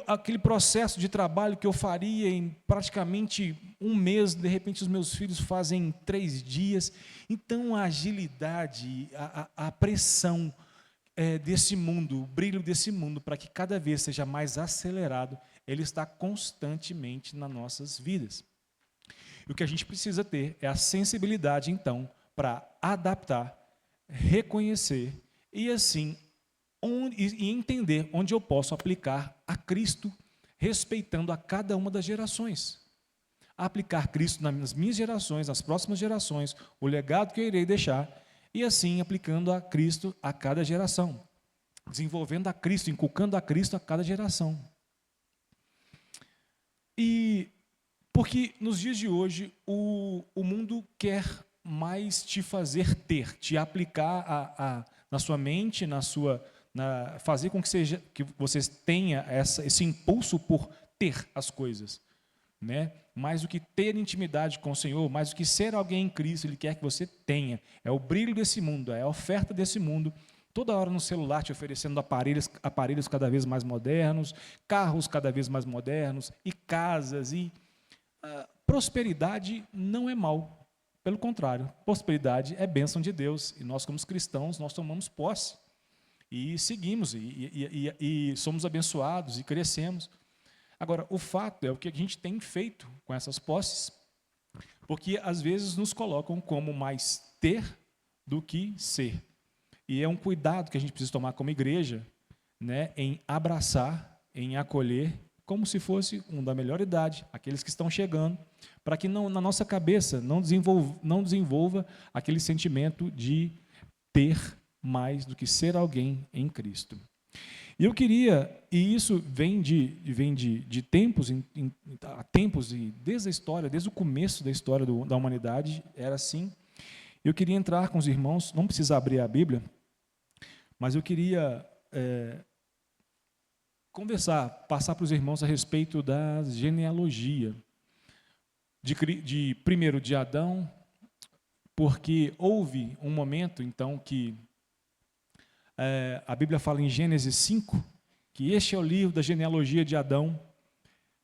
aquele processo de trabalho que eu faria em praticamente um mês, de repente os meus filhos fazem em 3 dias. Então a agilidade, a pressão desse mundo, o brilho desse mundo, para que cada vez seja mais acelerado, ele está constantemente nas nossas vidas. E o que a gente precisa ter é a sensibilidade, então, para adaptar, reconhecer e assim e entender onde eu posso aplicar a Cristo, respeitando a cada uma das gerações. Aplicar Cristo nas minhas gerações, nas próximas gerações, o legado que eu irei deixar, e assim aplicando a Cristo a cada geração, desenvolvendo a Cristo, inculcando a Cristo a cada geração. E porque nos dias de hoje o mundo quer mais te fazer ter, te aplicar na sua mente, fazer com que você tenha esse impulso por ter as coisas, né? Mais do que ter intimidade com o Senhor, mais do que ser alguém em Cristo, Ele quer que você tenha. É o brilho desse mundo, é a oferta desse mundo, toda hora no celular te oferecendo aparelhos cada vez mais modernos, carros cada vez mais modernos, e casas, e prosperidade não é mal. Pelo contrário, prosperidade é bênção de Deus, e nós como cristãos, nós tomamos posse, e seguimos, e somos abençoados, e crescemos. Agora, o fato é o que a gente tem feito com essas posses, porque às vezes nos colocam como mais ter do que ser. E é um cuidado que a gente precisa tomar como igreja, né, em abraçar, em acolher, como se fosse um da melhor idade, aqueles que estão chegando, para que não, na nossa cabeça não desenvolva aquele sentimento de ter mais do que ser alguém em Cristo. E eu queria, e isso vem de tempos, há tempos, e desde a história, desde o começo da história da humanidade, era assim. Eu queria entrar com os irmãos, não precisa abrir a Bíblia, mas eu queria passar para os irmãos a respeito da genealogia, primeiro de Adão, porque houve um momento, então, que a Bíblia fala em Gênesis 5, que este é o livro da genealogia de Adão.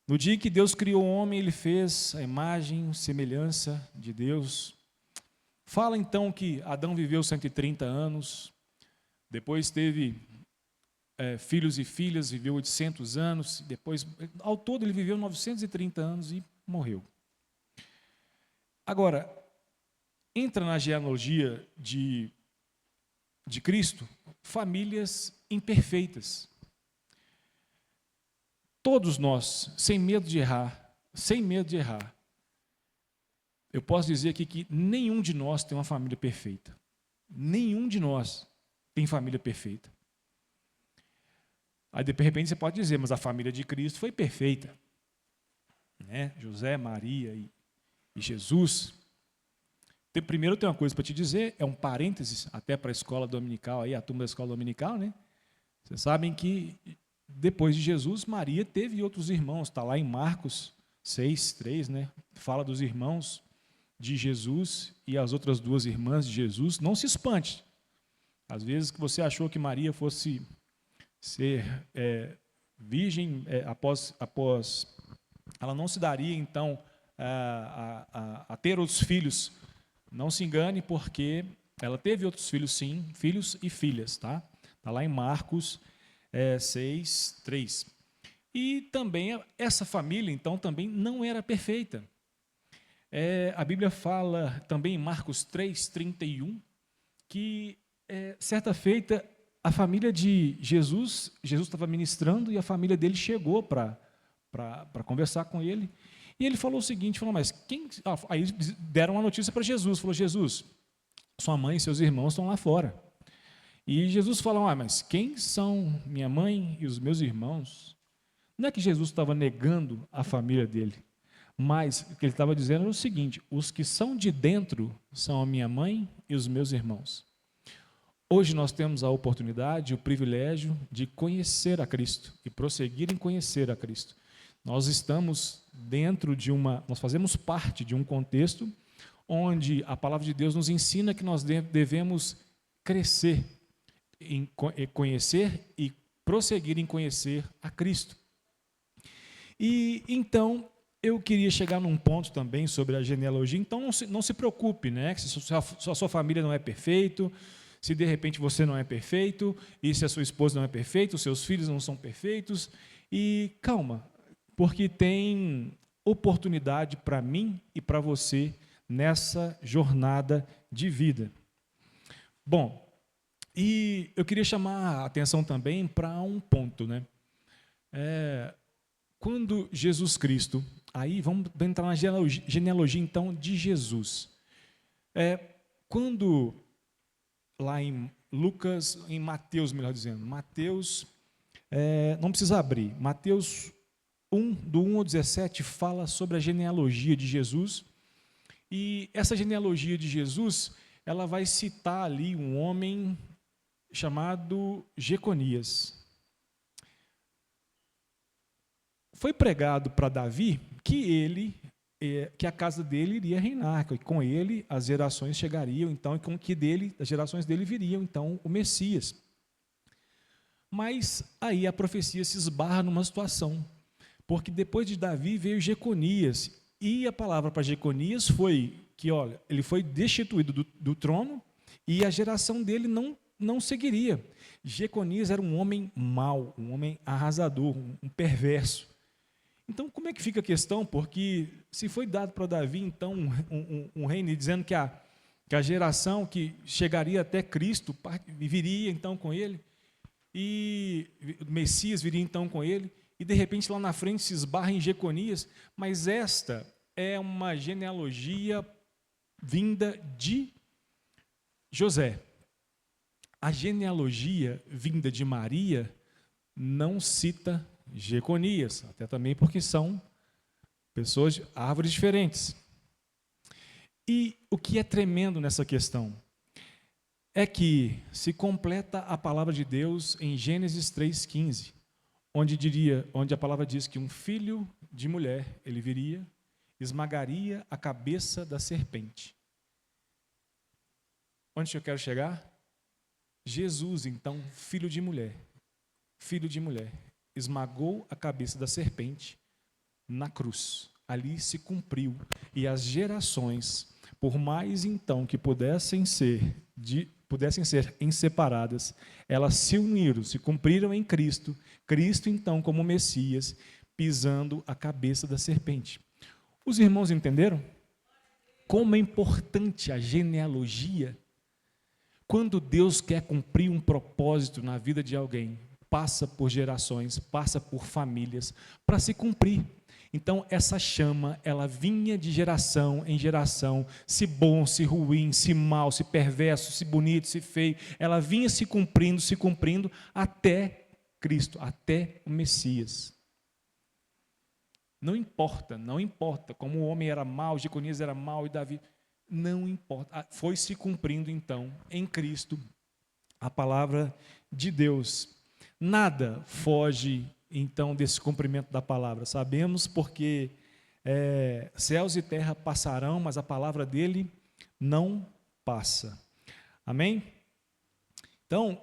No dia que Deus criou o homem, ele fez a imagem, semelhança de Deus. Fala então que Adão viveu 130 anos, depois teve filhos e filhas, viveu 800 anos, depois, ao todo ele viveu 930 anos e morreu. Agora, entra na genealogia de Cristo, famílias imperfeitas. Todos nós, sem medo de errar, eu posso dizer aqui que nenhum de nós tem uma família perfeita. Nenhum de nós tem família perfeita. Aí, de repente, você pode dizer, mas a família de Cristo foi perfeita, né? José, Maria e Jesus. Primeiro, eu tenho uma coisa para te dizer, é um parênteses até para a escola dominical, aí, a turma da escola dominical, né? Vocês sabem que depois de Jesus, Maria teve outros irmãos, está lá em Marcos 6:3, né? Fala dos irmãos de Jesus e as outras 2 irmãs de Jesus. Não se espante. Às vezes que você achou que Maria fosse ser virgem após ela não se daria, então, a ter outros filhos. Não se engane, porque ela teve outros filhos, sim, filhos e filhas, tá? Está lá em Marcos 6:3. E também, essa família, então, também não era perfeita. A Bíblia fala também em Marcos 3:31, que certa feita, a família de Jesus estava ministrando e a família dele chegou para conversar com ele. E ele falou o seguinte, mas quem... aí deram uma notícia para Jesus, falou, Jesus, sua mãe e seus irmãos estão lá fora. E Jesus falou, mas quem são minha mãe e os meus irmãos? Não é que Jesus estava negando a família dele, mas o que ele estava dizendo era o seguinte, os que são de dentro são a minha mãe e os meus irmãos. Hoje nós temos a oportunidade, o privilégio de conhecer a Cristo e prosseguir em conhecer a Cristo. Nós estamos nós fazemos parte de um contexto onde a palavra de Deus nos ensina que nós devemos crescer em conhecer e prosseguir em conhecer a Cristo. E então eu queria chegar num ponto também sobre a genealogia. Então não se preocupe, né? Se a sua família não é perfeito, se de repente você não é perfeito, e se a sua esposa não é perfeita, os seus filhos não são perfeitos. E calma, porque tem oportunidade para mim e para você nessa jornada de vida. Bom, e eu queria chamar a atenção também para um ponto, né? Quando Jesus Cristo, aí vamos entrar na genealogia então de Jesus. Quando lá em Lucas, em Mateus, melhor dizendo, Mateus, não precisa abrir, Mateus 1, do 1 ao 17, fala sobre a genealogia de Jesus, e essa genealogia de Jesus, ela vai citar ali um homem chamado Jeconias. Foi pregado para Davi que a casa dele iria reinar, que com ele as gerações chegariam, então, e com que as gerações dele viriam, então, o Messias. Mas aí a profecia se esbarra numa situação, porque depois de Davi veio Jeconias, e a palavra para Jeconias foi que, olha, ele foi destituído do trono, e a geração dele não seguiria. Jeconias era um homem mau, um homem arrasador, um perverso. Então, como é que fica a questão? Porque se foi dado para Davi, então, um reino, dizendo que a geração que chegaria até Cristo viria, então, com ele, e o Messias viria, então, com ele, e, de repente, lá na frente se esbarra em Jeconias, mas esta é uma genealogia vinda de José. A genealogia vinda de Maria não cita Jeconias, até também porque são pessoas, árvores diferentes. E o que é tremendo nessa questão é que se completa a palavra de Deus em Gênesis 3,15, onde a palavra diz que um filho de mulher, ele viria, esmagaria a cabeça da serpente. Onde eu quero chegar? Jesus, então, filho de mulher, esmagou a cabeça da serpente na cruz. Ali se cumpriu. E as gerações, por mais então que pudessem ser inseparadas, elas se uniram, se cumpriram em Cristo. Cristo, então, como Messias, pisando a cabeça da serpente. Os irmãos entenderam? Como é importante a genealogia? Quando Deus quer cumprir um propósito na vida de alguém, passa por gerações, passa por famílias, para se cumprir. Então, essa chama, ela vinha de geração em geração, se bom, se ruim, se mal, se perverso, se bonito, se feio, ela vinha se cumprindo, até Cristo, até o Messias. Não importa como o homem era mau, Jeconias era mau e Davi, não importa, foi se cumprindo então, em Cristo, a palavra de Deus. Nada foge, então, desse cumprimento da palavra. Sabemos porque céus e terra passarão, mas a palavra dele não passa. Amém? Então,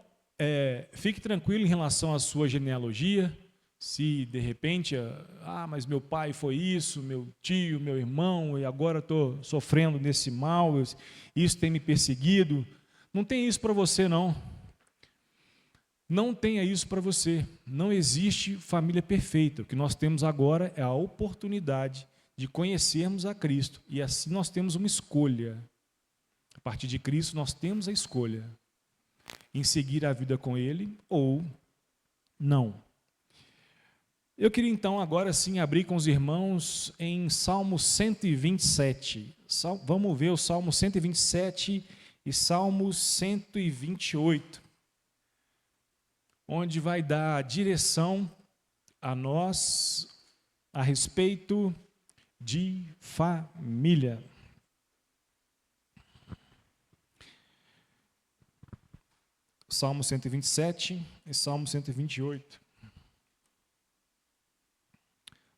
fique tranquilo em relação à sua genealogia. Se, de repente, mas meu pai foi isso, meu tio, meu irmão, e agora estou sofrendo nesse mal, isso tem me perseguido. Não tem isso para você, não. Não tenha isso para você. Não existe família perfeita. O que nós temos agora é a oportunidade de conhecermos a Cristo. E assim nós temos uma escolha. A partir de Cristo nós temos a escolha em seguir a vida com Ele ou não. Eu queria então agora sim abrir com os irmãos em Salmo 127. Vamos ver o Salmo 127 e Salmo 128. Onde vai dar direção a nós a respeito de família. Salmo 127 e Salmo 128.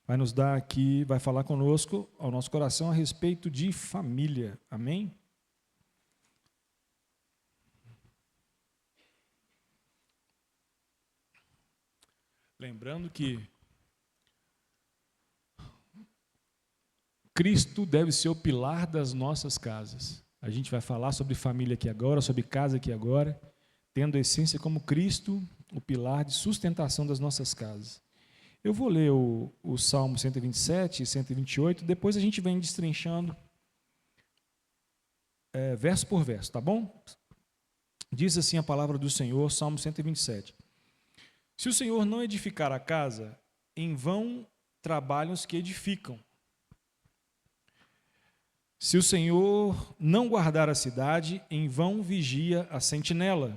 Vai nos dar aqui, vai falar conosco, ao nosso coração, a respeito de família. Amém? Lembrando que Cristo deve ser o pilar das nossas casas. A gente vai falar sobre família aqui agora, sobre casa aqui agora, tendo a essência como Cristo, o pilar de sustentação das nossas casas. Eu vou ler o Salmo 127 e 128, depois a gente vem destrinchando verso por verso, tá bom? Diz assim a palavra do Senhor, Salmo 127. Se o Senhor não edificar a casa, em vão trabalham os que edificam. Se o Senhor não guardar a cidade, em vão vigia a sentinela.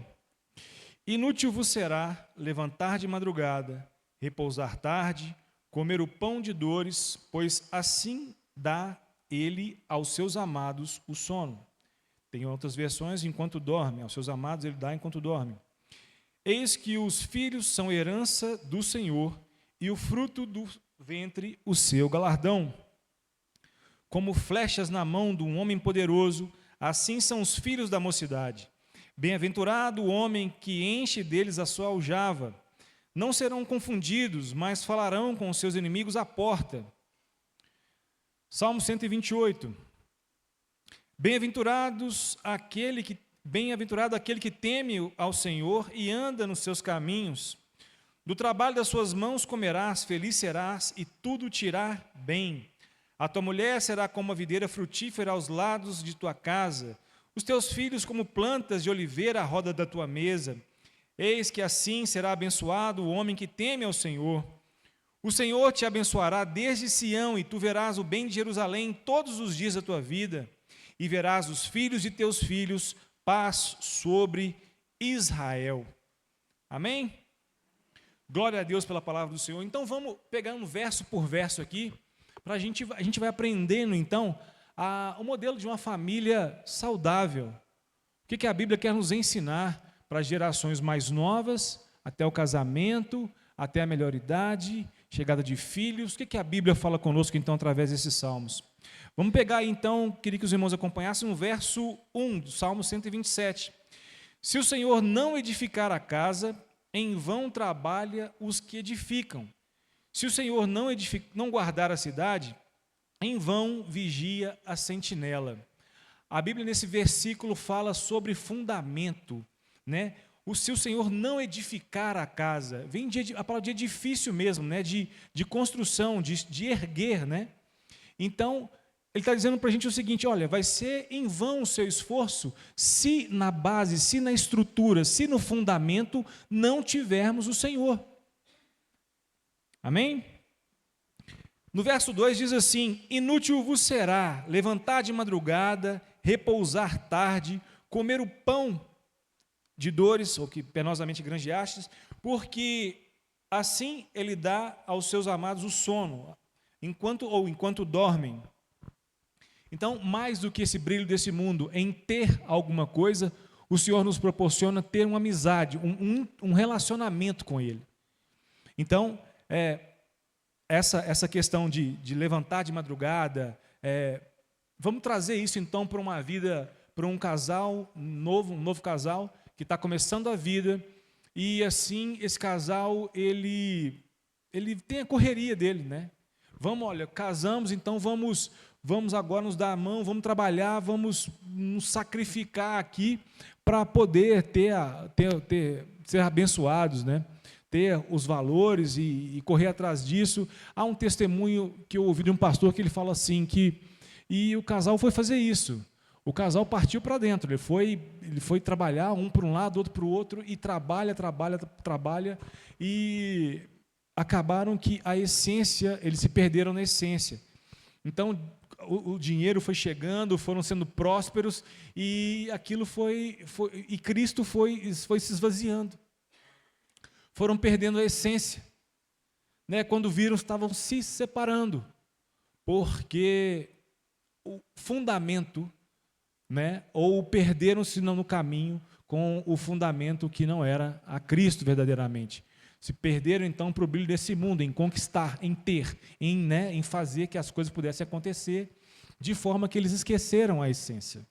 Inútil vos será levantar de madrugada, repousar tarde, comer o pão de dores, pois assim dá ele aos seus amados o sono. Tem outras versões, enquanto dorme, aos seus amados ele dá enquanto dorme. Eis que os filhos são herança do Senhor, e o fruto do ventre o seu galardão. Como flechas na mão de um homem poderoso, assim são os filhos da mocidade. Bem-aventurado o homem que enche deles a sua aljava. Não serão confundidos, mas falarão com os seus inimigos à porta. Salmo 128. Bem-aventurado aquele que teme ao Senhor e anda nos seus caminhos. Do trabalho das suas mãos comerás, feliz serás, e tudo te irá bem. A tua mulher será como uma videira frutífera aos lados de tua casa, os teus filhos como plantas de oliveira à roda da tua mesa. Eis que assim será abençoado o homem que teme ao Senhor. O Senhor te abençoará desde Sião, e tu verás o bem de Jerusalém todos os dias da tua vida, e verás os filhos de teus filhos, paz sobre Israel. Amém? Glória a Deus pela palavra do Senhor. Então vamos pegar um verso por verso aqui, a gente vai aprendendo então o modelo de uma família saudável. O que a Bíblia quer nos ensinar para as gerações mais novas, até o casamento, até a melhor idade, chegada de filhos. O que a Bíblia fala conosco então através desses salmos? Vamos pegar aí, então, queria que os irmãos acompanhassem o verso 1 do Salmo 127. Se o Senhor não edificar a casa, em vão trabalha os que edificam. Se o Senhor não guardar a cidade, em vão vigia a sentinela. A Bíblia nesse versículo fala sobre fundamento, né? Se o Senhor não edificar a casa, vem a palavra de edifício mesmo, né? De construção, de erguer, né? Então, ele está dizendo para a gente o seguinte: olha, vai ser em vão o seu esforço se na base, se na estrutura, se no fundamento não tivermos o Senhor. Amém? No verso 2 diz assim: inútil vos será levantar de madrugada, repousar tarde, comer o pão de dores, ou que penosamente granjeastes, porque assim ele dá aos seus amados o sono, enquanto dormem. Então, mais do que esse brilho desse mundo, em ter alguma coisa, o Senhor nos proporciona ter uma amizade, um relacionamento com Ele. Então, essa questão de levantar de madrugada, vamos trazer isso então para uma vida, para um casal novo, um novo casal que está começando a vida, e assim esse casal ele tem a correria dele, né? Olha, casamos, então vamos agora nos dar a mão, vamos trabalhar, vamos nos sacrificar aqui para poder ser abençoados, né? Ter os valores e correr atrás disso. Há um testemunho que eu ouvi de um pastor que ele fala assim, e o casal foi fazer isso. O casal partiu para dentro, ele foi trabalhar, um para um lado, outro para o outro, e trabalha, e acabaram que a essência, eles se perderam na essência. Então, o dinheiro foi chegando, foram sendo prósperos, e aquilo e Cristo foi se esvaziando. Foram perdendo a essência, né? Quando viram, estavam se separando, porque o fundamento, né? Ou perderam-se no caminho com o fundamento que não era a Cristo verdadeiramente. Se perderam então para o brilho desse mundo, em conquistar, em ter, em fazer que as coisas pudessem acontecer, de forma que eles esqueceram a essência.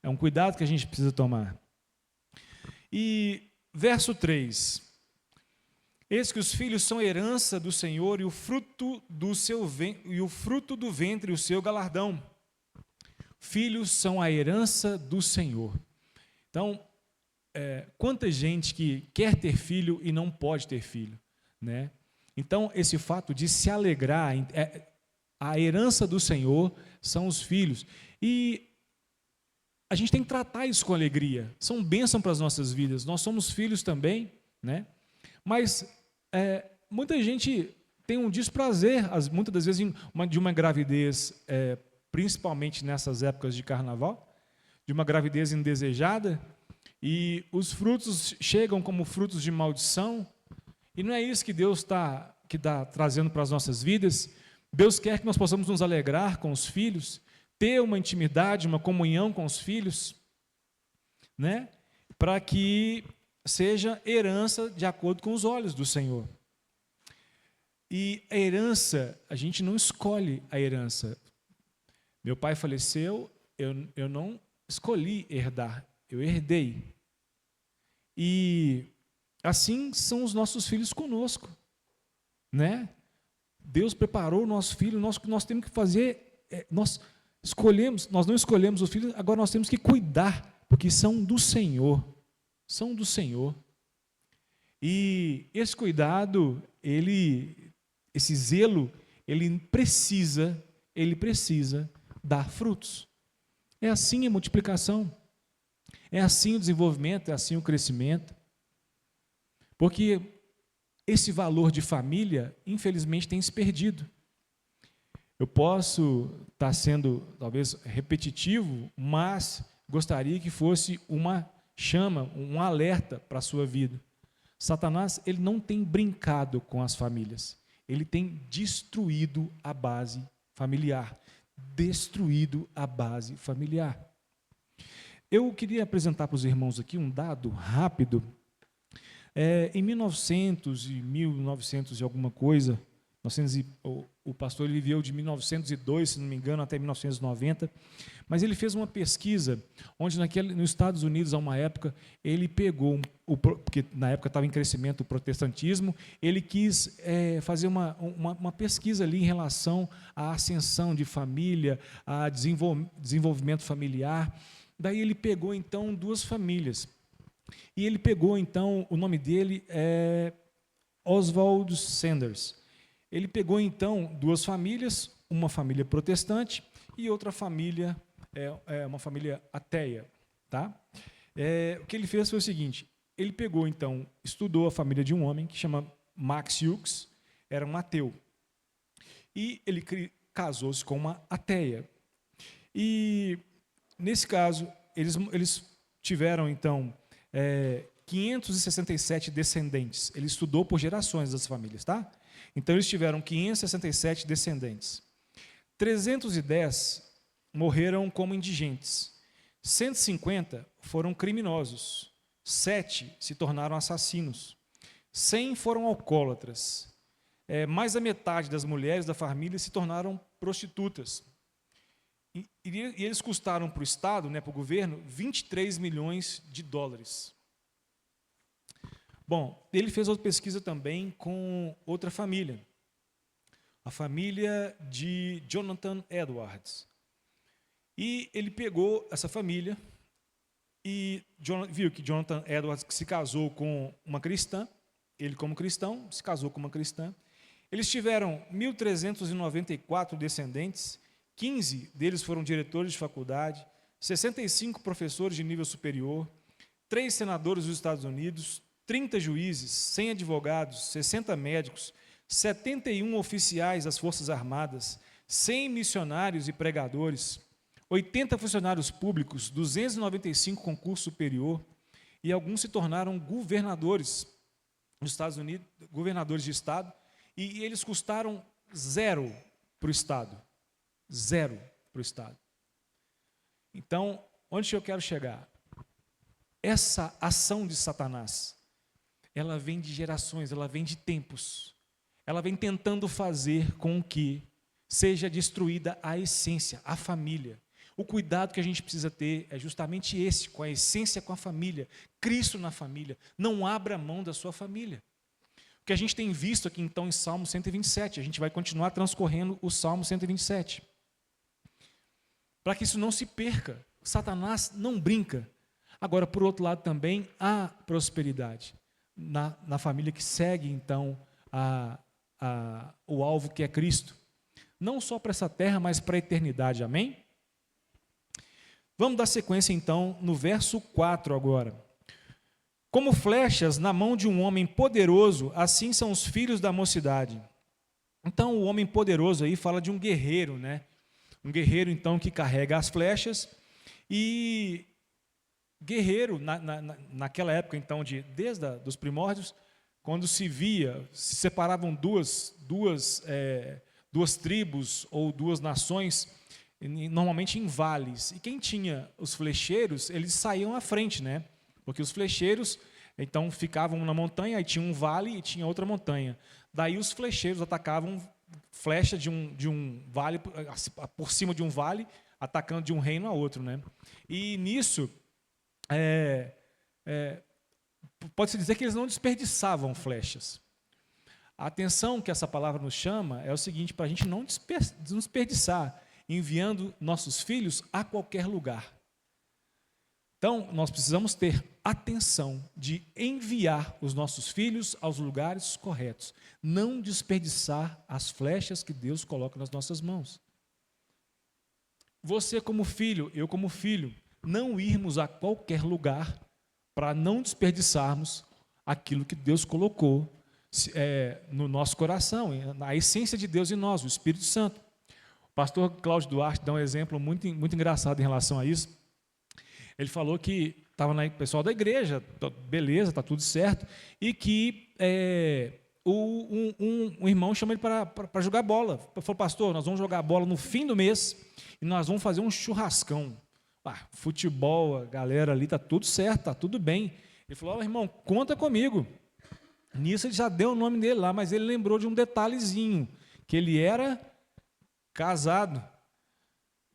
É um cuidado que a gente precisa tomar. E verso 3: Eis que os filhos são herança do Senhor, e o fruto do ventre o seu galardão. Filhos são a herança do Senhor. Então, quanta gente que quer ter filho e não pode ter filho, né? Então, esse fato de se alegrar, a herança do Senhor são os filhos. E a gente tem que tratar isso com alegria. São bênção para as nossas vidas. Nós somos filhos também, né? Mas muita gente tem um desprazer, muitas das vezes, de uma gravidez, principalmente nessas épocas de carnaval, de uma gravidez indesejada, e os frutos chegam como frutos de maldição, e não é isso que Deus está trazendo para as nossas vidas. Deus quer que nós possamos nos alegrar com os filhos, ter uma intimidade, uma comunhão com os filhos, né? Para que seja herança de acordo com os olhos do Senhor. E a herança, a gente não escolhe a herança. Meu pai faleceu, eu não escolhi herdar, eu herdei. E assim são os nossos filhos conosco, né? Deus preparou o nosso filho, nós temos que fazer, nós não escolhemos os filhos, agora nós temos que cuidar, porque são do Senhor, são do Senhor. E esse cuidado, esse zelo, ele precisa dar frutos. É assim a multiplicação, é assim o desenvolvimento, é assim o crescimento. Porque esse valor de família, infelizmente, tem se perdido. Eu posso estar sendo, talvez, repetitivo, mas gostaria que fosse uma chama, um alerta para a sua vida. Satanás, ele não tem brincado com as famílias, ele tem destruído a base familiar. Destruído a base familiar. Eu queria apresentar para os irmãos aqui um dado rápido. Em 1900 e alguma coisa, o pastor ele viveu de 1902, se não me engano, até 1990, mas ele fez uma pesquisa, onde nos Estados Unidos, há uma época, ele pegou, porque na época estava em crescimento o protestantismo, ele quis fazer uma pesquisa ali em relação à ascensão de família, a desenvolvimento familiar. Daí ele pegou, então, duas famílias. E ele pegou, então, o nome dele é Oswald Sanders. Ele pegou, então, duas famílias, uma família protestante e outra família, uma família ateia. Tá? O que ele fez foi o seguinte, ele pegou, então, estudou a família de um homem que chama Max Hughes, era um ateu. E ele casou-se com uma ateia. E, nesse caso, eles tiveram, então, 567 descendentes. Ele estudou por gerações das famílias, tá? Então, eles tiveram 567 descendentes. 310 morreram como indigentes. 150 foram criminosos. 7 se tornaram assassinos. 100 foram alcoólatras. Mais da metade das mulheres da família se tornaram prostitutas. E eles custaram para o Estado, né, para o governo, 23 milhões de dólares. Bom, ele fez outra pesquisa também com outra família, a família de Jonathan Edwards. E ele pegou essa família e viu que Jonathan Edwards se casou com uma cristã, ele como cristão se casou com uma cristã. Eles tiveram 1.394 descendentes, 15 deles foram diretores de faculdade, 65 professores de nível superior, 3 senadores dos Estados Unidos, 30 juízes, 100 advogados, 60 médicos, 71 oficiais das Forças Armadas, 100 missionários e pregadores, 80 funcionários públicos, 295 concurso superior, e alguns se tornaram governadores nos Estados Unidos, governadores de estado, e eles custaram 0 para o Estado. 0 para o Estado. Então, onde eu quero chegar? Essa ação de Satanás, ela vem de gerações, ela vem de tempos. Ela vem tentando fazer com que seja destruída a essência, a família. O cuidado que a gente precisa ter é justamente esse, com a essência, com a família. Cristo na família. Não abra mão da sua família. O que a gente tem visto aqui então em Salmo 127. A gente vai continuar transcorrendo o Salmo 127. Para que isso não se perca. Satanás não brinca. Agora, por outro lado, também há prosperidade na família que segue então o alvo que é Cristo. Não só para essa terra, mas para a eternidade. Amém? Vamos dar sequência então no verso 4 agora. Como flechas na mão de um homem poderoso, assim são os filhos da mocidade. Então, o homem poderoso aí fala de um guerreiro, né? Um guerreiro, então, que carrega as flechas. E guerreiro, naquela época, então, desde os primórdios, quando se separavam duas tribos ou duas nações, normalmente em vales. E quem tinha os flecheiros, eles saíam à frente, né? Porque os flecheiros, então, ficavam na montanha, aí tinha um vale e tinha outra montanha. Daí os flecheiros atacavam flecha de um vale, por cima de um vale, atacando de um reino a outro, né? E nisso, pode-se dizer que eles não desperdiçavam flechas. A atenção que essa palavra nos chama é o seguinte, para a gente não desperdiçar, enviando nossos filhos a qualquer lugar. Então, nós precisamos ter atenção de enviar os nossos filhos aos lugares corretos. Não desperdiçar as flechas que Deus coloca nas nossas mãos. Você como filho, eu como filho, não irmos a qualquer lugar para não desperdiçarmos aquilo que Deus colocou no nosso coração, na essência de Deus em nós, o Espírito Santo. O pastor Cláudio Duarte dá um exemplo muito engraçado em relação a isso. Ele falou que estava o pessoal da igreja, beleza, está tudo certo, e que um irmão chama ele para jogar bola. Ele falou, pastor, nós vamos jogar bola no fim do mês e nós vamos fazer um churrascão. Futebol, a galera ali, está tudo certo, está tudo bem. Ele falou, irmão, conta comigo. Nisso ele já deu o nome dele lá, mas ele lembrou de um detalhezinho, que ele era casado.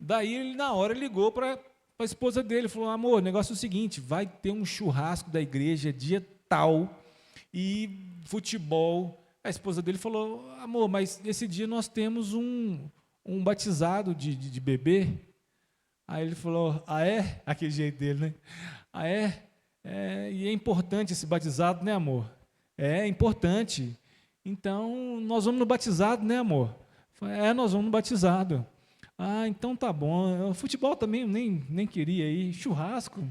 Daí, ele, na hora, ligou para a esposa dele, falou, amor, o negócio é o seguinte, vai ter um churrasco da igreja dia tal, e futebol. A esposa dele falou, amor, mas esse dia nós temos um batizado de bebê. Aí ele falou, é? Aquele jeito dele, né? E é importante esse batizado, né, amor? É importante. Então, nós vamos no batizado, né, amor? Nós vamos no batizado. Então tá bom. Futebol também nem queria ir. Churrasco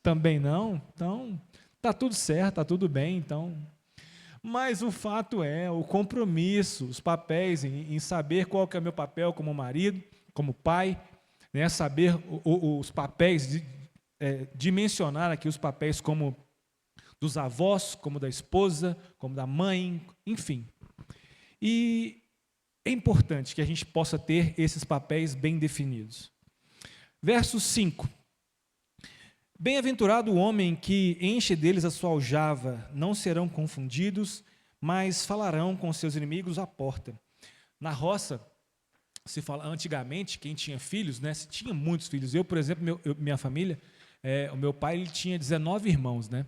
também não. Então, tá tudo certo, tá tudo bem, então. Mas o fato é, o compromisso, os papéis, em saber qual que é o meu papel como marido, como pai, né, saber os papéis, dimensionar aqui os papéis como dos avós, como da esposa, como da mãe, enfim. E é importante que a gente possa ter esses papéis bem definidos. Verso 5. Bem-aventurado o homem que enche deles a sua aljava, não serão confundidos, mas falarão com seus inimigos à porta. Na roça, se fala antigamente, quem tinha filhos, né, se tinha muitos filhos. Eu, por exemplo, minha família, o meu pai ele tinha 19 irmãos, né?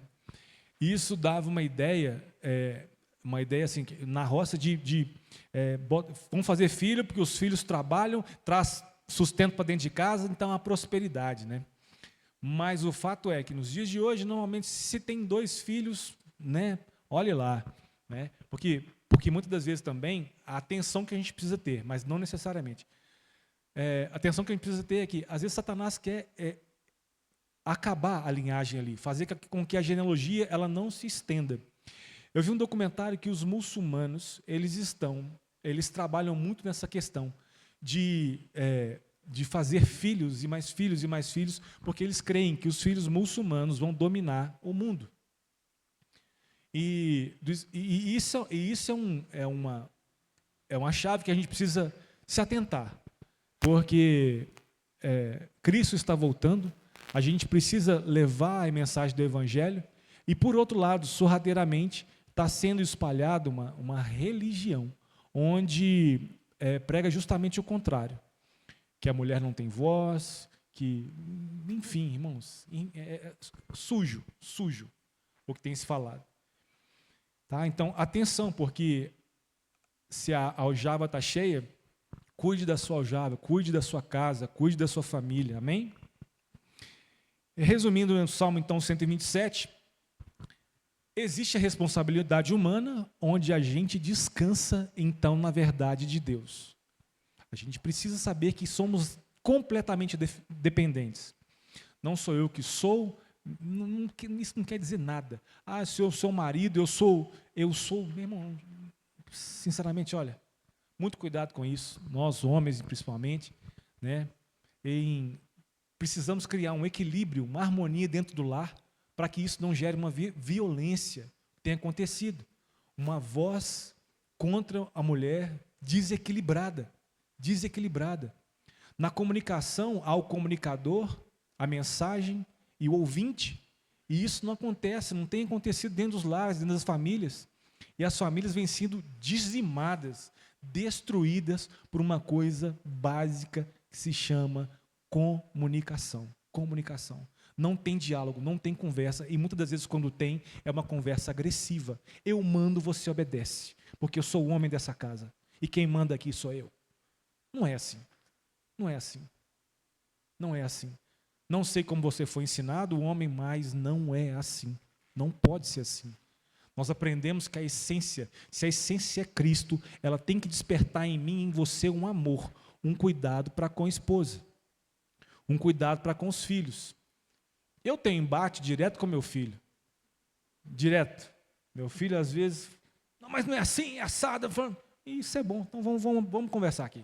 E isso dava uma ideia assim, na roça vamos fazer filho, porque os filhos trabalham, traz sustento para dentro de casa, então há prosperidade, né? Mas o fato é que nos dias de hoje, normalmente, se tem 2 filhos, né, olhe lá, né? Porque muitas das vezes também a atenção que a gente precisa ter, mas não necessariamente. A atenção que a gente precisa ter é que, às vezes, Satanás quer acabar a linhagem ali, fazer com que a genealogia ela não se estenda. Eu vi um documentário que os muçulmanos, eles trabalham muito nessa questão de fazer filhos e mais filhos e mais filhos, porque eles creem que os filhos muçulmanos vão dominar o mundo. E isso é uma chave que a gente precisa se atentar, porque Cristo está voltando, a gente precisa levar a mensagem do Evangelho, e, por outro lado, sorrateiramente, está sendo espalhada uma religião, onde prega justamente o contrário, que a mulher não tem voz, que, enfim, irmãos, sujo o que tem se falado. Tá? Então, atenção, porque se a aljava está cheia, cuide da sua aljava, cuide da sua casa, cuide da sua família, amém? Resumindo no Salmo, então, 127, existe a responsabilidade humana, onde a gente descansa, então, na verdade de Deus. A gente precisa saber que somos completamente dependentes. Não sou eu que sou, isso não quer dizer nada. Ah, se eu sou marido, eu sou, meu irmão, sinceramente, olha, muito cuidado com isso, nós homens principalmente, né? Precisamos criar um equilíbrio, uma harmonia dentro do lar, para que isso não gere uma violência que tenha acontecido. Uma voz contra a mulher desequilibrada. Na comunicação, há o comunicador, a mensagem e o ouvinte, e isso não acontece, não tem acontecido dentro dos lares, dentro das famílias, e as famílias vêm sendo dizimadas, destruídas por uma coisa básica que se chama comunicação. Não tem diálogo, não tem conversa, e muitas das vezes quando tem, é uma conversa agressiva. Eu mando, você obedece, porque eu sou o homem dessa casa, e quem manda aqui sou eu. Não é assim. Não sei como você foi ensinado, o homem, mas não é assim. Não pode ser assim. Nós aprendemos que a essência, se a essência é Cristo, ela tem que despertar em mim e em você um amor, um cuidado para com a esposa, um cuidado para com os filhos. Eu tenho embate direto com meu filho. Direto. Meu filho, às vezes, não, mas não é assim, é assado. Isso é bom, então vamos conversar aqui.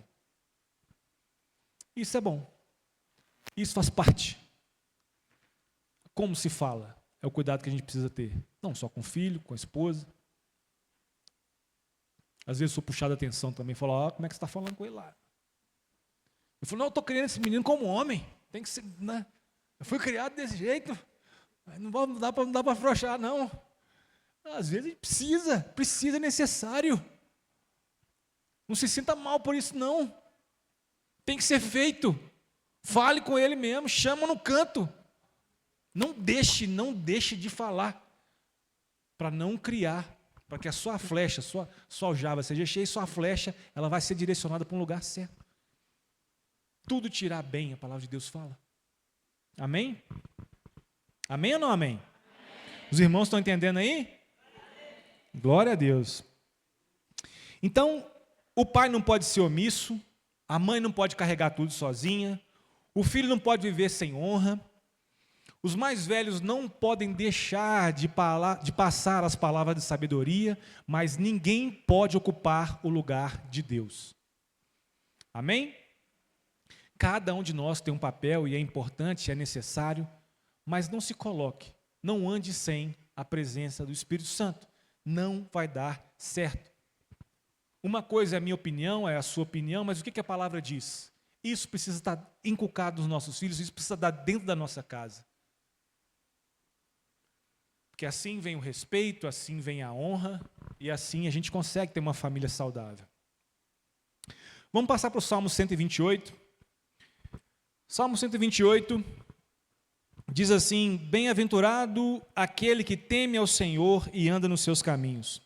Isso é bom. Isso faz parte. Como se fala? É o cuidado que a gente precisa ter. Não só com o filho, com a esposa. Às vezes sou puxado a atenção também. Falo, como é que você está falando com ele lá? Eu falo, não, eu estou criando esse menino como homem. Tem que ser, né? Eu fui criado desse jeito. Não dá para afrouxar, não. Às vezes precisa, é necessário. Não se sinta mal por isso, não. Tem que ser feito. Fale com ele mesmo, chama no canto. Não deixe de falar. Para não criar, para que a sua flecha, sua aljava seja cheia, e sua flecha, ela vai ser direcionada para um lugar certo. Tudo te irá bem, a palavra de Deus fala. Amém? Amém ou não amém? Amém. Os irmãos estão entendendo aí? Amém. Glória a Deus. Então, o pai não pode ser omisso, a mãe não pode carregar tudo sozinha, o filho não pode viver sem honra, os mais velhos não podem deixar de passar as palavras de sabedoria, mas ninguém pode ocupar o lugar de Deus. Amém? Cada um de nós tem um papel e é importante, é necessário, mas não se coloque, não ande sem a presença do Espírito Santo. Não vai dar certo. Uma coisa é a minha opinião, é a sua opinião, mas o que a palavra diz? Isso precisa estar inculcado nos nossos filhos, isso precisa estar dentro da nossa casa. Porque assim vem o respeito, assim vem a honra, e assim a gente consegue ter uma família saudável. Vamos passar para o Salmo 128. Salmo 128 diz assim: bem-aventurado aquele que teme ao Senhor e anda nos seus caminhos.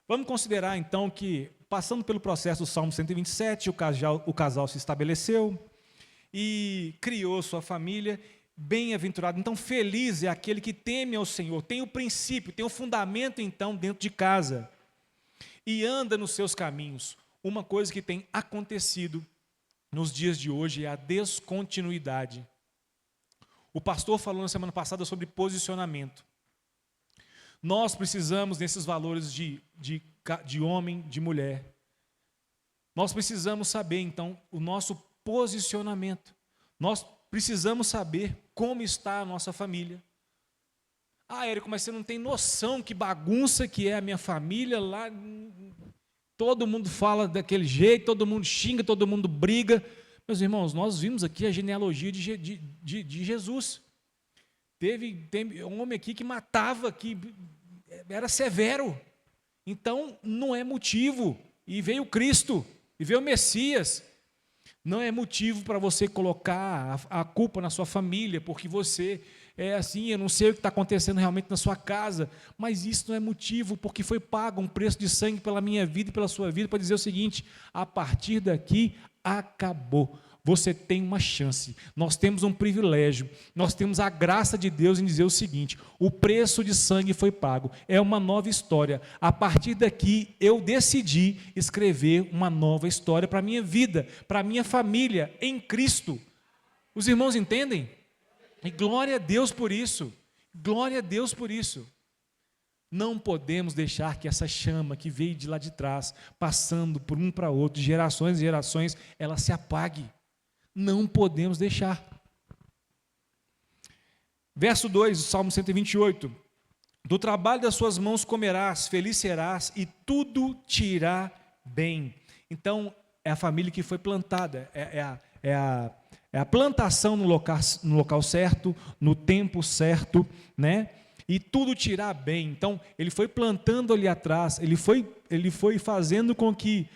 Vamos considerar então que, passando pelo processo do Salmo 127, o casal se estabeleceu e criou sua família. Bem-aventurado, então feliz é aquele que teme ao Senhor, tem o princípio, tem o fundamento então dentro de casa e anda nos seus caminhos. Uma coisa que tem acontecido nos dias de hoje é a descontinuidade. O pastor falou na semana passada sobre posicionamento. Nós precisamos desses valores de homem, de mulher. Nós precisamos saber então o nosso posicionamento. Nós precisamos saber como está a nossa família. Érico, mas você não tem noção que bagunça que é a minha família lá. Todo mundo fala daquele jeito, todo mundo xinga, todo mundo briga. Meus irmãos, nós vimos aqui a genealogia de Jesus. Teve um homem aqui que matava, que era severo. Então, não é motivo. E veio Cristo, e veio o Messias. Não é motivo para você colocar a culpa na sua família, porque você é assim, eu não sei o que está acontecendo realmente na sua casa, mas isso não é motivo, porque foi pago um preço de sangue pela minha vida e pela sua vida, para dizer o seguinte: a partir daqui, acabou. Você tem uma chance, nós temos um privilégio, nós temos a graça de Deus em dizer o seguinte: o preço de sangue foi pago, é uma nova história. A partir daqui eu decidi escrever uma nova história para a minha vida, para a minha família, em Cristo. Os irmãos entendem? E glória a Deus por isso, glória a Deus por isso. Não podemos deixar que essa chama que veio de lá de trás, passando por um para outro, de gerações e gerações, ela se apague. Não podemos deixar. Verso 2, do Salmo 128. Do trabalho das suas mãos comerás, feliz serás, e tudo te irá bem. Então, é a família que foi plantada, é a plantação no local certo, no tempo certo, né? E tudo te irá bem. Então, ele foi plantando ali atrás, ele foi fazendo com que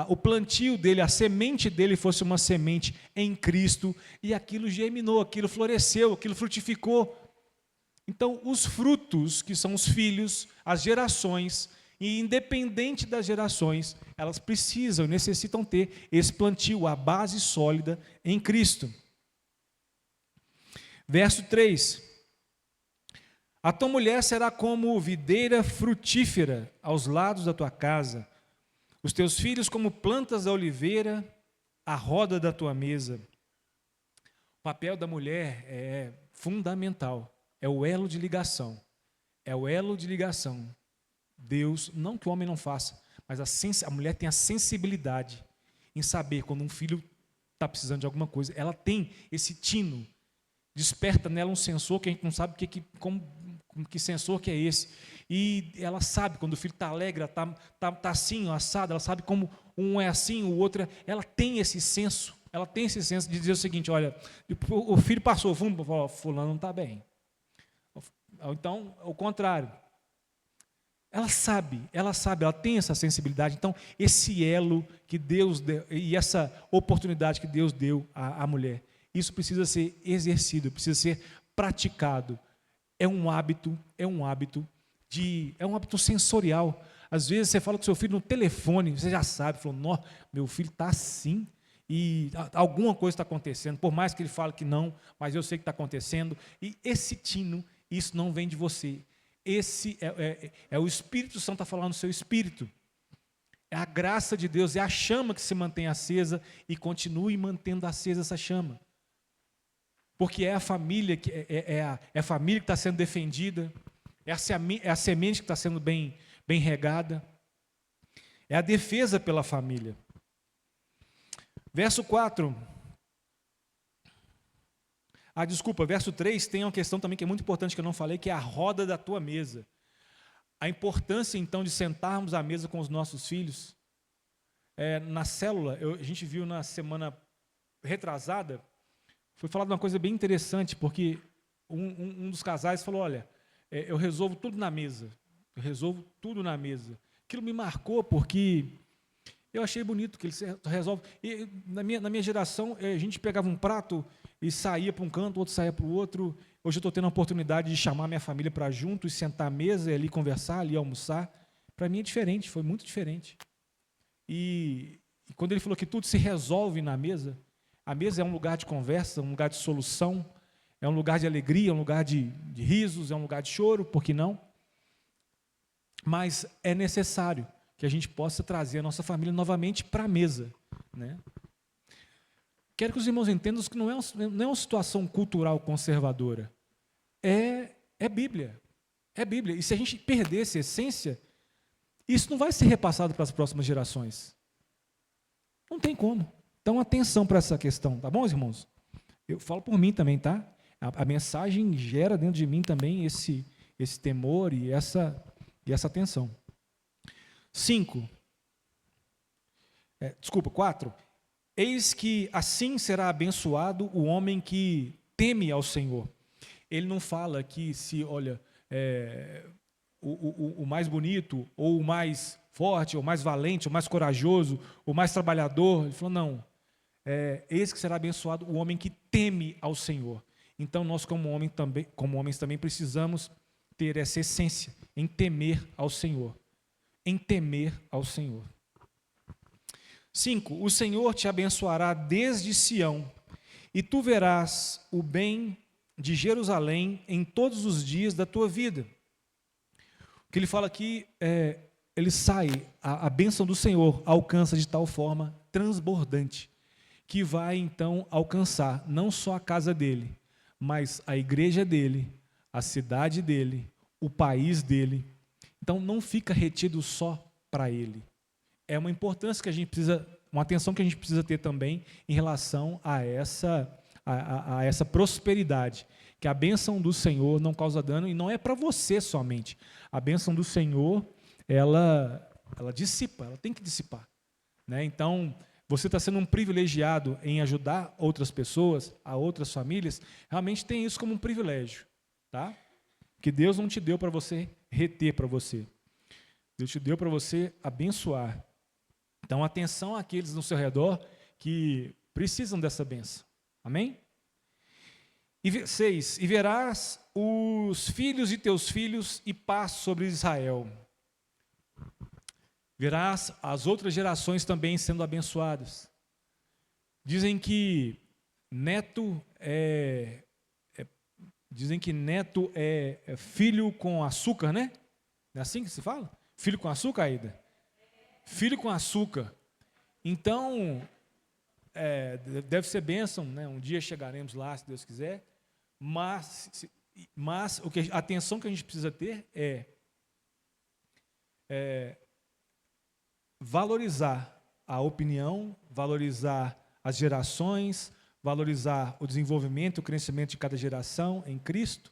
o plantio dele, a semente dele fosse uma semente em Cristo, e aquilo germinou, aquilo floresceu, aquilo frutificou. Então, os frutos, que são os filhos, as gerações, e independente das gerações, elas precisam, necessitam ter esse plantio, a base sólida em Cristo. Verso 3. A tua mulher será como videira frutífera aos lados da tua casa, os teus filhos como plantas da oliveira à roda da tua mesa. O papel da mulher é fundamental, é o elo de ligação, é o elo de ligação. Deus, não que o homem não faça, mas a mulher tem a sensibilidade em saber quando um filho está precisando de alguma coisa. Ela tem esse tino, desperta nela um sensor que a gente não sabe que sensor que é esse. E ela sabe quando o filho está alegre, está assim, assado, ela sabe como um é assim, o outro é. Ela tem esse senso de dizer o seguinte: olha, o filho passou, fulano não está bem. Então, ao contrário. Ela sabe, ela tem essa sensibilidade. Então, esse elo que Deus deu, e essa oportunidade que Deus deu à mulher, isso precisa ser exercido, precisa ser praticado. É um hábito sensorial. Às vezes você fala com seu filho no telefone, você já sabe, falou: meu filho está assim, e alguma coisa está acontecendo, por mais que ele fale que não, mas eu sei que está acontecendo. E esse tino, isso não vem de você. Esse é o Espírito Santo está falando no seu espírito. É a graça de Deus, é a chama que se mantém acesa e continue mantendo acesa essa chama. Porque é a família é a família que está sendo defendida, é a semente que está sendo bem regada, é a defesa pela família. Verso 4. Verso 3 tem uma questão também que é muito importante, que eu não falei, que é a roda da tua mesa. A importância, então, de sentarmos à mesa com os nossos filhos. Na célula, a gente viu na semana retrasada, foi falado uma coisa bem interessante, porque um dos casais falou: olha, eu resolvo tudo na mesa. Aquilo me marcou, porque eu achei bonito que ele resolve. E na minha geração, a gente pegava um prato e saía para um canto, o outro saía para o outro. Hoje eu estou tendo a oportunidade de chamar minha família para junto e sentar à mesa e ali conversar, ali almoçar. Para mim é diferente, foi muito diferente. E quando ele falou que tudo se resolve na mesa, a mesa é um lugar de conversa, um lugar de solução, é um lugar de alegria, é um lugar de risos, é um lugar de choro, por que não? Mas é necessário que a gente possa trazer a nossa família novamente para a mesa, né? Quero que os irmãos entendam que não é uma situação cultural conservadora. É Bíblia. É Bíblia. E se a gente perder essa essência, isso não vai ser repassado para as próximas gerações. Não tem como. Então, atenção para essa questão, tá bom, irmãos? Eu falo por mim também, tá? A mensagem gera dentro de mim também esse temor e essa atenção. 4. Eis que assim será abençoado o homem que teme ao Senhor. Ele não fala que o mais bonito, ou o mais forte, ou o mais valente, o mais corajoso, o mais trabalhador. Ele falou: não, eis que será abençoado o homem que teme ao Senhor. Então nós como homens também precisamos ter essa essência em temer ao Senhor, em temer ao Senhor. 5. O Senhor te abençoará desde Sião, e tu verás o bem de Jerusalém em todos os dias da tua vida. O que ele fala aqui ele sai, a bênção do Senhor alcança de tal forma transbordante, que vai então alcançar não só a casa dele, mas a igreja dele, a cidade dele, o país dele. Então não fica retido só para ele. É uma importância que a gente precisa, uma atenção que a gente precisa ter também em relação a essa prosperidade, que a bênção do Senhor não causa dano e não é para você somente. A bênção do Senhor, ela dissipa, ela tem que dissipar, né? Então, você está sendo um privilegiado em ajudar outras pessoas, a outras famílias, realmente tem isso como um privilégio, tá? Que Deus não te deu para você reter para você. Deus te deu para você abençoar. Então, atenção àqueles no seu redor que precisam dessa bênção. Amém? E 6. E verás os filhos de teus filhos e paz sobre Israel. Verás as outras gerações também sendo abençoadas. Dizem que neto é filho com açúcar, né? Não é assim que se fala? Filho com açúcar, Aida? Filho com açúcar. Então, deve ser bênção, né? Um dia chegaremos lá, se Deus quiser. Mas a atenção que a gente precisa ter é valorizar a opinião, valorizar as gerações, valorizar o desenvolvimento, o crescimento de cada geração em Cristo,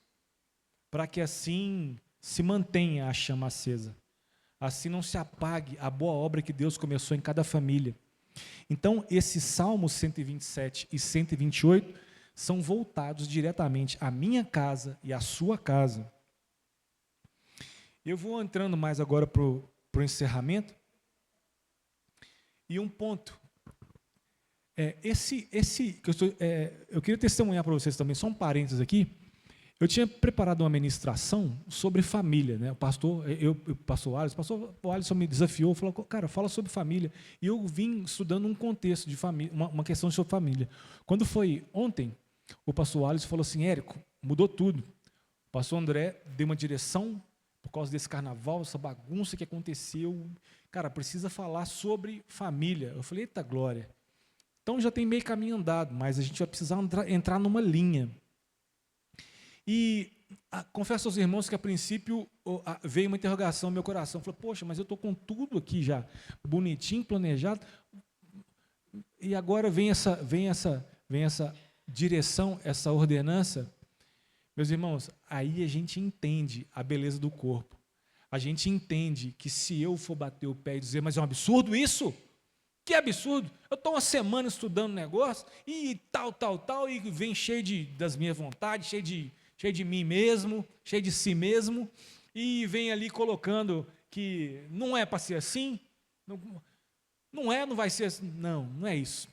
para que assim se mantenha a chama acesa. Assim não se apague a boa obra que Deus começou em cada família. Então, esses Salmos 127 e 128 são voltados diretamente à minha casa e à sua casa. Eu vou entrando mais agora para o encerramento. E um ponto. Eu queria testemunhar para vocês também, só um parênteses aqui. Eu tinha preparado uma ministração sobre família, né? O pastor Alisson me desafiou, falou, cara, fala sobre família. E eu vim estudando um contexto de família, uma questão sobre família. Quando foi ontem, o pastor Alisson falou assim, Érico, mudou tudo. O pastor André deu uma direção por causa desse carnaval, essa bagunça que aconteceu. Cara, precisa falar sobre família. Eu falei, eita glória. Então já tem meio caminho andado, mas a gente vai precisar entrar numa linha. E confesso aos irmãos que a princípio veio uma interrogação no meu coração. Falei, poxa, mas eu estou com tudo aqui já bonitinho, planejado. E agora vem essa direção, essa ordenança. Meus irmãos, aí a gente entende a beleza do corpo. A gente entende que se eu for bater o pé e dizer, mas é um absurdo isso? Que absurdo! Eu estou uma semana estudando negócio e tal, e vem cheio das minhas vontades, cheio de mim mesmo, cheio de si mesmo, e vem ali colocando que não é para ser assim, não vai ser assim. Não é isso.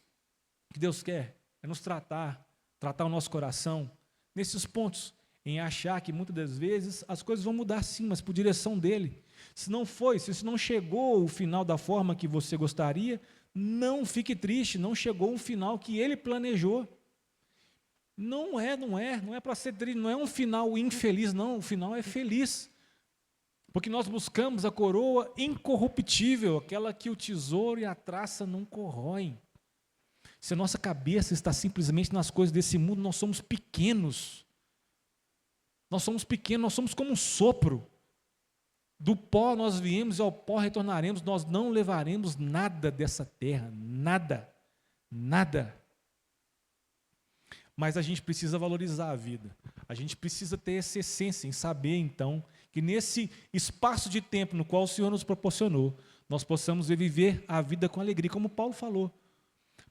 O que Deus quer é nos tratar o nosso coração nesses pontos, em achar que muitas das vezes as coisas vão mudar sim, mas por direção dele. Se isso não chegou o final da forma que você gostaria, não fique triste, não chegou um final que ele planejou. Não é para ser triste, não é um final infeliz, não, o final é feliz. Porque nós buscamos a coroa incorruptível, aquela que o tesouro e a traça não corroem. Se a nossa cabeça está simplesmente nas coisas desse mundo, nós somos pequenos. Nós somos como um sopro. Do pó nós viemos e ao pó retornaremos, nós não levaremos nada dessa terra, nada. Mas a gente precisa valorizar a vida. A gente precisa ter essa essência em saber, então, que nesse espaço de tempo no qual o Senhor nos proporcionou, nós possamos viver a vida com alegria, como Paulo falou.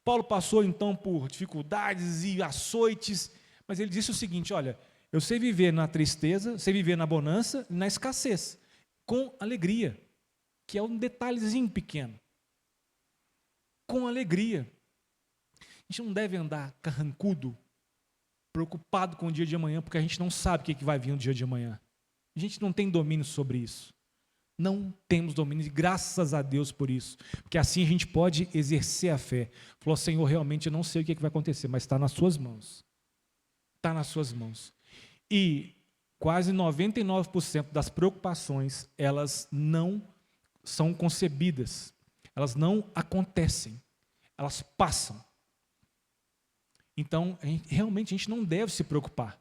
Paulo passou, então, por dificuldades e açoites, mas ele disse o seguinte, olha, eu sei viver na tristeza, sei viver na bonança e na escassez, com alegria, que é um detalhezinho pequeno. Com alegria. A gente não deve andar carrancudo, preocupado com o dia de amanhã, porque a gente não sabe o que vai vir no dia de amanhã. A gente não tem domínio sobre isso. Não temos domínio, e graças a Deus por isso. Porque assim a gente pode exercer a fé. Falou, Senhor, realmente eu não sei o que vai acontecer, mas está nas suas mãos. Está nas suas mãos. E quase 99% das preocupações, elas não são concebidas. Elas não acontecem. Elas passam. Então, realmente a gente não deve se preocupar.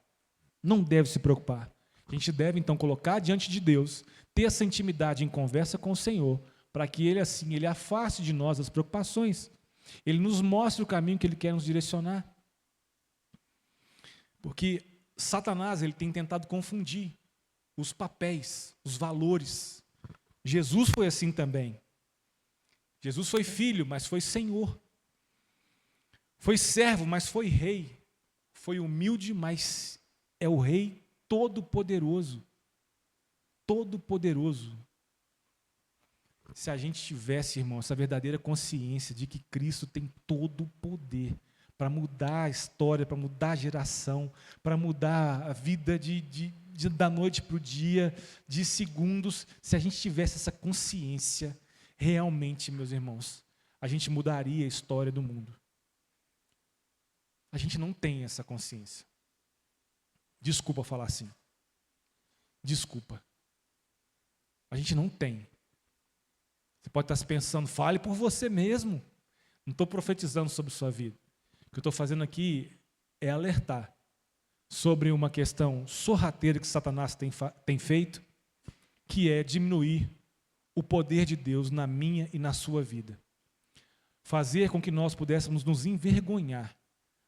Não deve se preocupar. A gente deve, então, colocar diante de Deus, ter essa intimidade em conversa com o Senhor, para que Ele, assim, Ele afaste de nós as preocupações. Ele nos mostre o caminho que Ele quer nos direcionar. Porque Satanás, ele tem tentado confundir os papéis, os valores. Jesus foi assim também. Jesus foi filho, mas foi Senhor. Foi servo, mas foi rei. Foi humilde, mas é o rei todo-poderoso. Todo-poderoso. Se a gente tivesse, irmão, essa verdadeira consciência de que Cristo tem todo o poder para mudar a história, para mudar a geração, para mudar a vida da noite para o dia, de segundos, se a gente tivesse essa consciência, realmente, meus irmãos, a gente mudaria a história do mundo. A gente não tem essa consciência. Desculpa falar assim. Desculpa. A gente não tem. Você pode estar se pensando, fale por você mesmo. Não estou profetizando sobre sua vida. O que eu estou fazendo aqui é alertar sobre uma questão sorrateira que Satanás tem feito, que é diminuir o poder de Deus na minha e na sua vida. Fazer com que nós pudéssemos nos envergonhar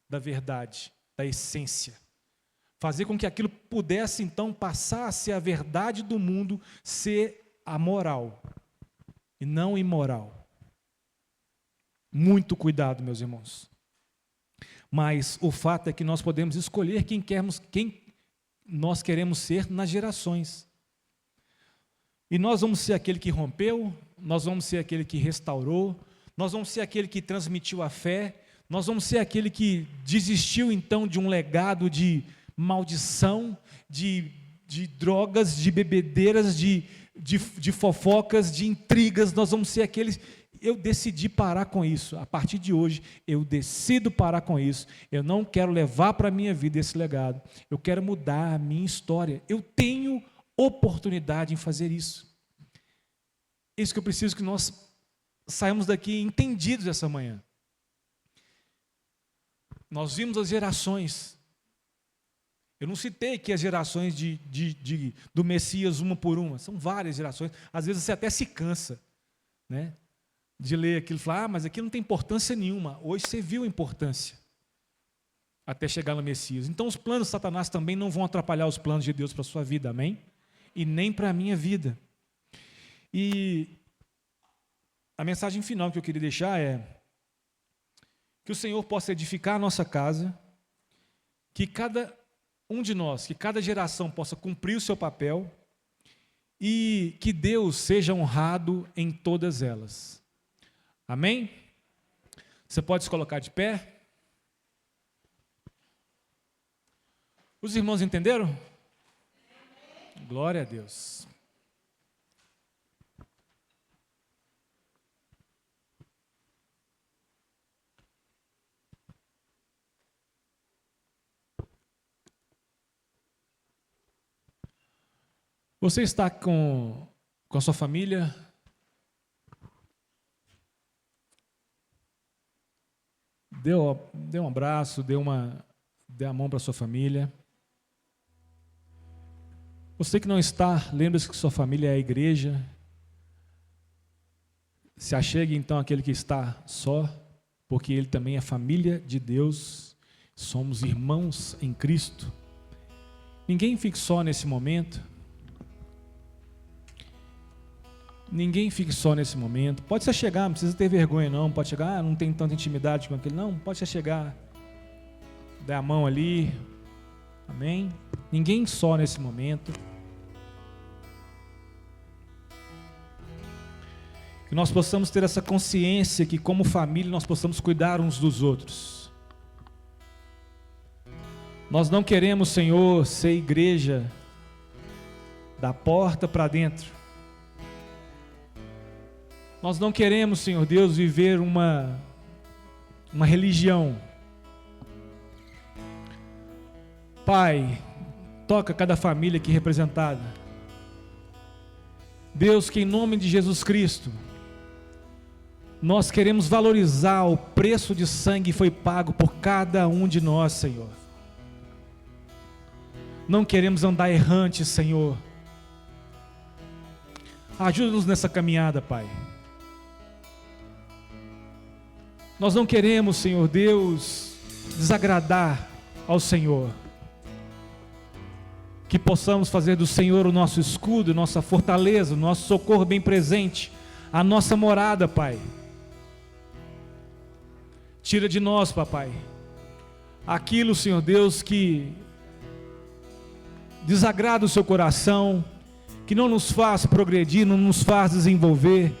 da verdade, da essência. Fazer com que aquilo pudesse, então, passar a ser a verdade do mundo, ser a moral e não imoral. Muito cuidado, meus irmãos. Mas o fato é que nós podemos escolher quem nós queremos ser nas gerações. E nós vamos ser aquele que rompeu, nós vamos ser aquele que restaurou, nós vamos ser aquele que transmitiu a fé, nós vamos ser aquele que desistiu então de um legado de maldição, de drogas, de bebedeiras, de fofocas, de intrigas. Nós vamos ser aqueles. Eu decidi parar com isso. A partir de hoje, eu decido parar com isso. Eu não quero levar para a minha vida esse legado. Eu quero mudar a minha história. Eu tenho oportunidade em fazer isso. Isso que eu preciso que nós saiamos daqui entendidos essa manhã. Nós vimos as gerações. Eu não citei aqui as gerações do Messias uma por uma. São várias gerações. Às vezes você até se cansa, né, de ler aquilo e falar, mas aqui não tem importância nenhuma. Hoje você viu a importância até chegar no Messias. Então os planos de Satanás também não vão atrapalhar os planos de Deus para a sua vida, amém? E nem para a minha vida. E a mensagem final que eu queria deixar é que o Senhor possa edificar a nossa casa, que cada um de nós, que cada geração possa cumprir o seu papel e que Deus seja honrado em todas elas. Amém? Você pode se colocar de pé? Os irmãos entenderam? Glória a Deus. Você está com a sua família? Dê um abraço, dê a mão para a sua família. Você que não está, lembre-se que sua família é a igreja. Se achegue então àquele que está só, porque ele também é família de Deus. Somos irmãos em Cristo. Ninguém fique só nesse momento. Ninguém fique só nesse momento. Pode se chegar, não precisa ter vergonha não. Pode chegar, não tem tanta intimidade com aquele. Não, pode se chegar. Dê a mão ali. Amém? Ninguém só nesse momento. Que nós possamos ter essa consciência que como família nós possamos cuidar uns dos outros. Nós não queremos, Senhor, ser igreja da porta para dentro. Nós não queremos, Senhor Deus, viver uma religião. Pai, toca cada família aqui representada. Deus, que em nome de Jesus Cristo, nós queremos valorizar o preço de sangue que foi pago por cada um de nós, Senhor. Não queremos andar errante, Senhor. Ajuda-nos nessa caminhada, Pai. Nós não queremos, Senhor Deus, desagradar ao Senhor. Que possamos fazer do Senhor o nosso escudo, nossa fortaleza, o nosso socorro bem presente, a nossa morada, Pai. Tira de nós, Papai, aquilo, Senhor Deus, que desagrada o seu coração, que não nos faz progredir, não nos faz desenvolver.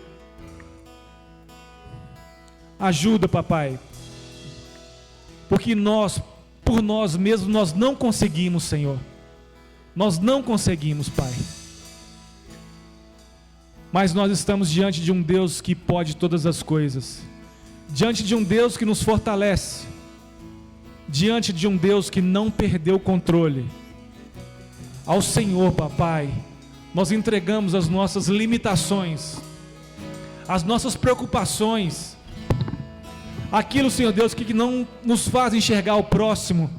Ajuda, Papai, porque nós, por nós mesmos, nós não conseguimos, Senhor. Nós não conseguimos, Pai. Mas nós estamos diante de um Deus que pode todas as coisas. Diante de um Deus que nos fortalece. Diante de um Deus que não perdeu o controle. Ao Senhor, Papai, nós entregamos as nossas limitações, as nossas preocupações, aquilo, Senhor Deus, que não nos faz enxergar o próximo.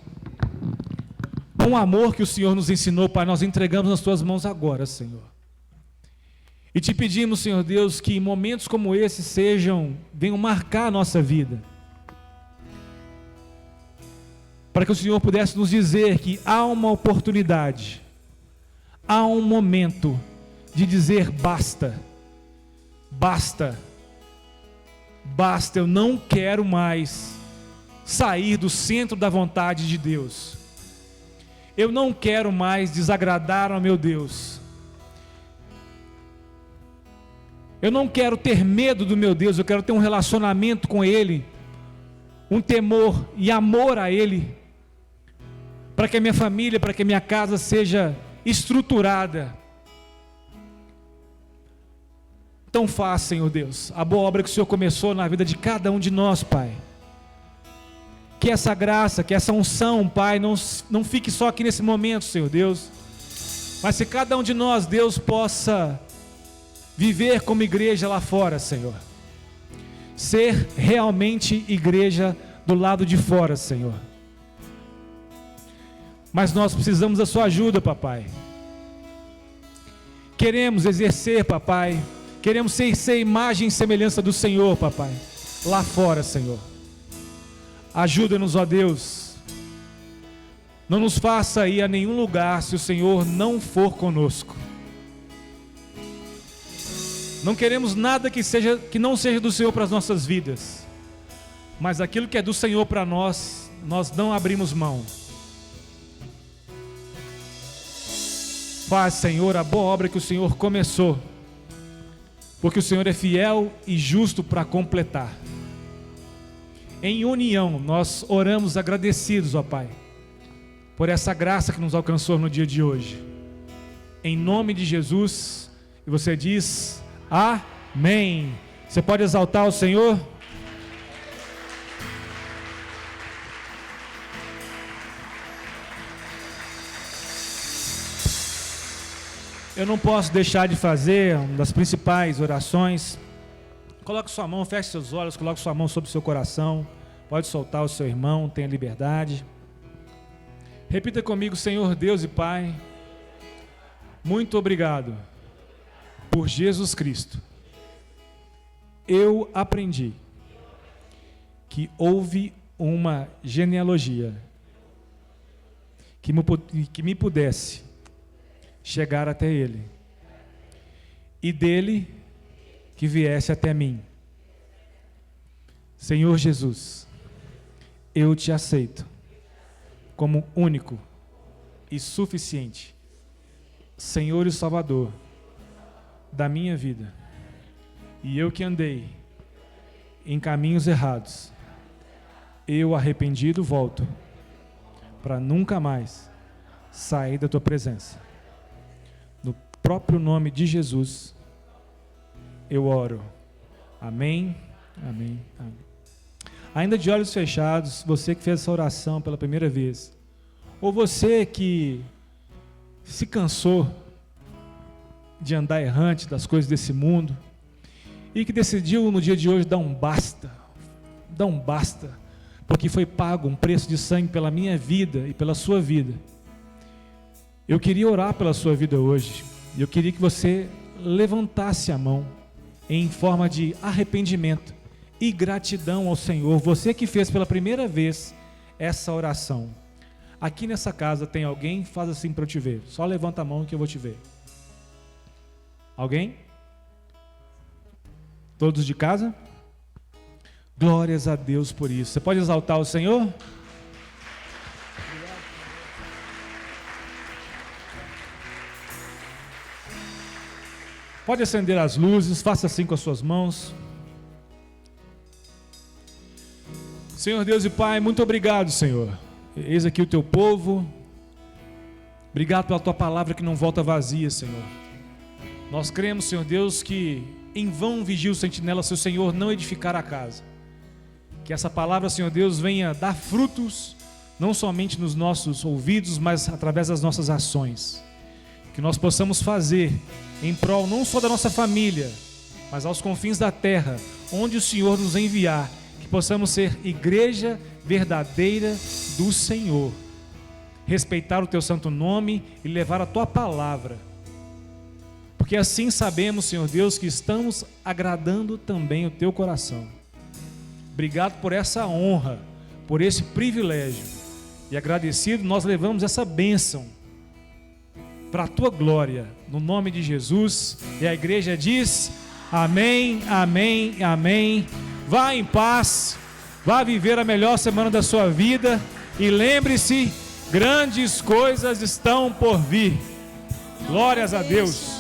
Com o amor que o Senhor nos ensinou, Pai, nós entregamos nas Tuas mãos agora, Senhor. E te pedimos, Senhor Deus, que momentos como esse venham marcar a nossa vida. Para que o Senhor pudesse nos dizer que há uma oportunidade, há um momento de dizer basta, basta, basta, eu não quero mais sair do centro da vontade de Deus. Eu não quero mais desagradar ao meu Deus. Eu não quero ter medo do meu Deus, eu quero ter um relacionamento com Ele, um temor e amor a Ele, para que a minha família, para que a minha casa seja estruturada. Então faz, Senhor Deus, a boa obra que o Senhor começou na vida de cada um de nós, Pai. Que essa graça, que essa unção, Pai, não fique só aqui nesse momento, Senhor Deus, mas se cada um de nós, Deus, possa viver como igreja lá fora, Senhor. Ser realmente igreja do lado de fora, Senhor. Mas nós precisamos da sua ajuda, Papai. Queremos exercer, Papai, queremos ser imagem e semelhança do Senhor, Papai, lá fora, Senhor. Ajuda-nos, ó Deus. Não nos faça ir a nenhum lugar se o Senhor não for conosco. Não queremos nada que não seja do Senhor para as nossas vidas, mas aquilo que é do Senhor para nós, nós não abrimos mão. Faz, Senhor, a boa obra que o Senhor começou, porque o Senhor é fiel e justo para completar. Em união, nós oramos agradecidos, ó Pai, por essa graça que nos alcançou no dia de hoje. Em nome de Jesus, e você diz: amém. Você pode exaltar o Senhor? Eu não posso deixar de fazer uma das principais orações. Coloque sua mão, feche seus olhos, coloque sua mão sobre o seu coração. Pode soltar o seu irmão, tenha liberdade. Repita comigo: Senhor Deus e Pai, muito obrigado por Jesus Cristo. Eu aprendi que houve uma genealogia que me pudesse chegar até Ele, e dele que viesse até mim. Senhor Jesus, eu te aceito como único e suficiente Senhor e Salvador da minha vida. E eu que andei em caminhos errados, eu arrependido volto para nunca mais sair da tua presença. No próprio nome de Jesus, eu oro. Amém, amém, amém. Ainda de olhos fechados, você que fez essa oração pela primeira vez, ou você que se cansou de andar errante das coisas desse mundo e que decidiu no dia de hoje dar um basta, porque foi pago um preço de sangue pela minha vida e pela sua vida. Eu queria orar pela sua vida hoje, e eu queria que você levantasse a mão em forma de arrependimento e gratidão ao Senhor. Você que fez pela primeira vez essa oração. Aqui nessa casa tem alguém? Faz assim para eu te ver. Só levanta a mão que eu vou te ver. Alguém? Todos de casa? Glórias a Deus por isso. Você pode exaltar o Senhor? Pode acender as luzes, faça assim com as suas mãos. Senhor Deus e Pai, muito obrigado, Senhor. Eis aqui o teu povo. Obrigado pela tua palavra que não volta vazia, Senhor. Nós cremos, Senhor Deus, que em vão vigia o sentinela se o Senhor não edificar a casa. Que essa palavra, Senhor Deus, venha dar frutos, não somente nos nossos ouvidos, mas através das nossas ações. Que nós possamos fazer em prol não só da nossa família, mas aos confins da terra, onde o Senhor nos enviar, que possamos ser igreja verdadeira do Senhor, respeitar o teu santo nome e levar a tua palavra, porque assim sabemos, Senhor Deus, que estamos agradando também o teu coração. Obrigado por essa honra, por esse privilégio, e agradecido nós levamos essa bênção para a tua glória, no nome de Jesus. E a igreja diz amém, amém, amém. Vá em paz, vá viver a melhor semana da sua vida, e lembre-se, grandes coisas estão por vir. Glórias a Deus.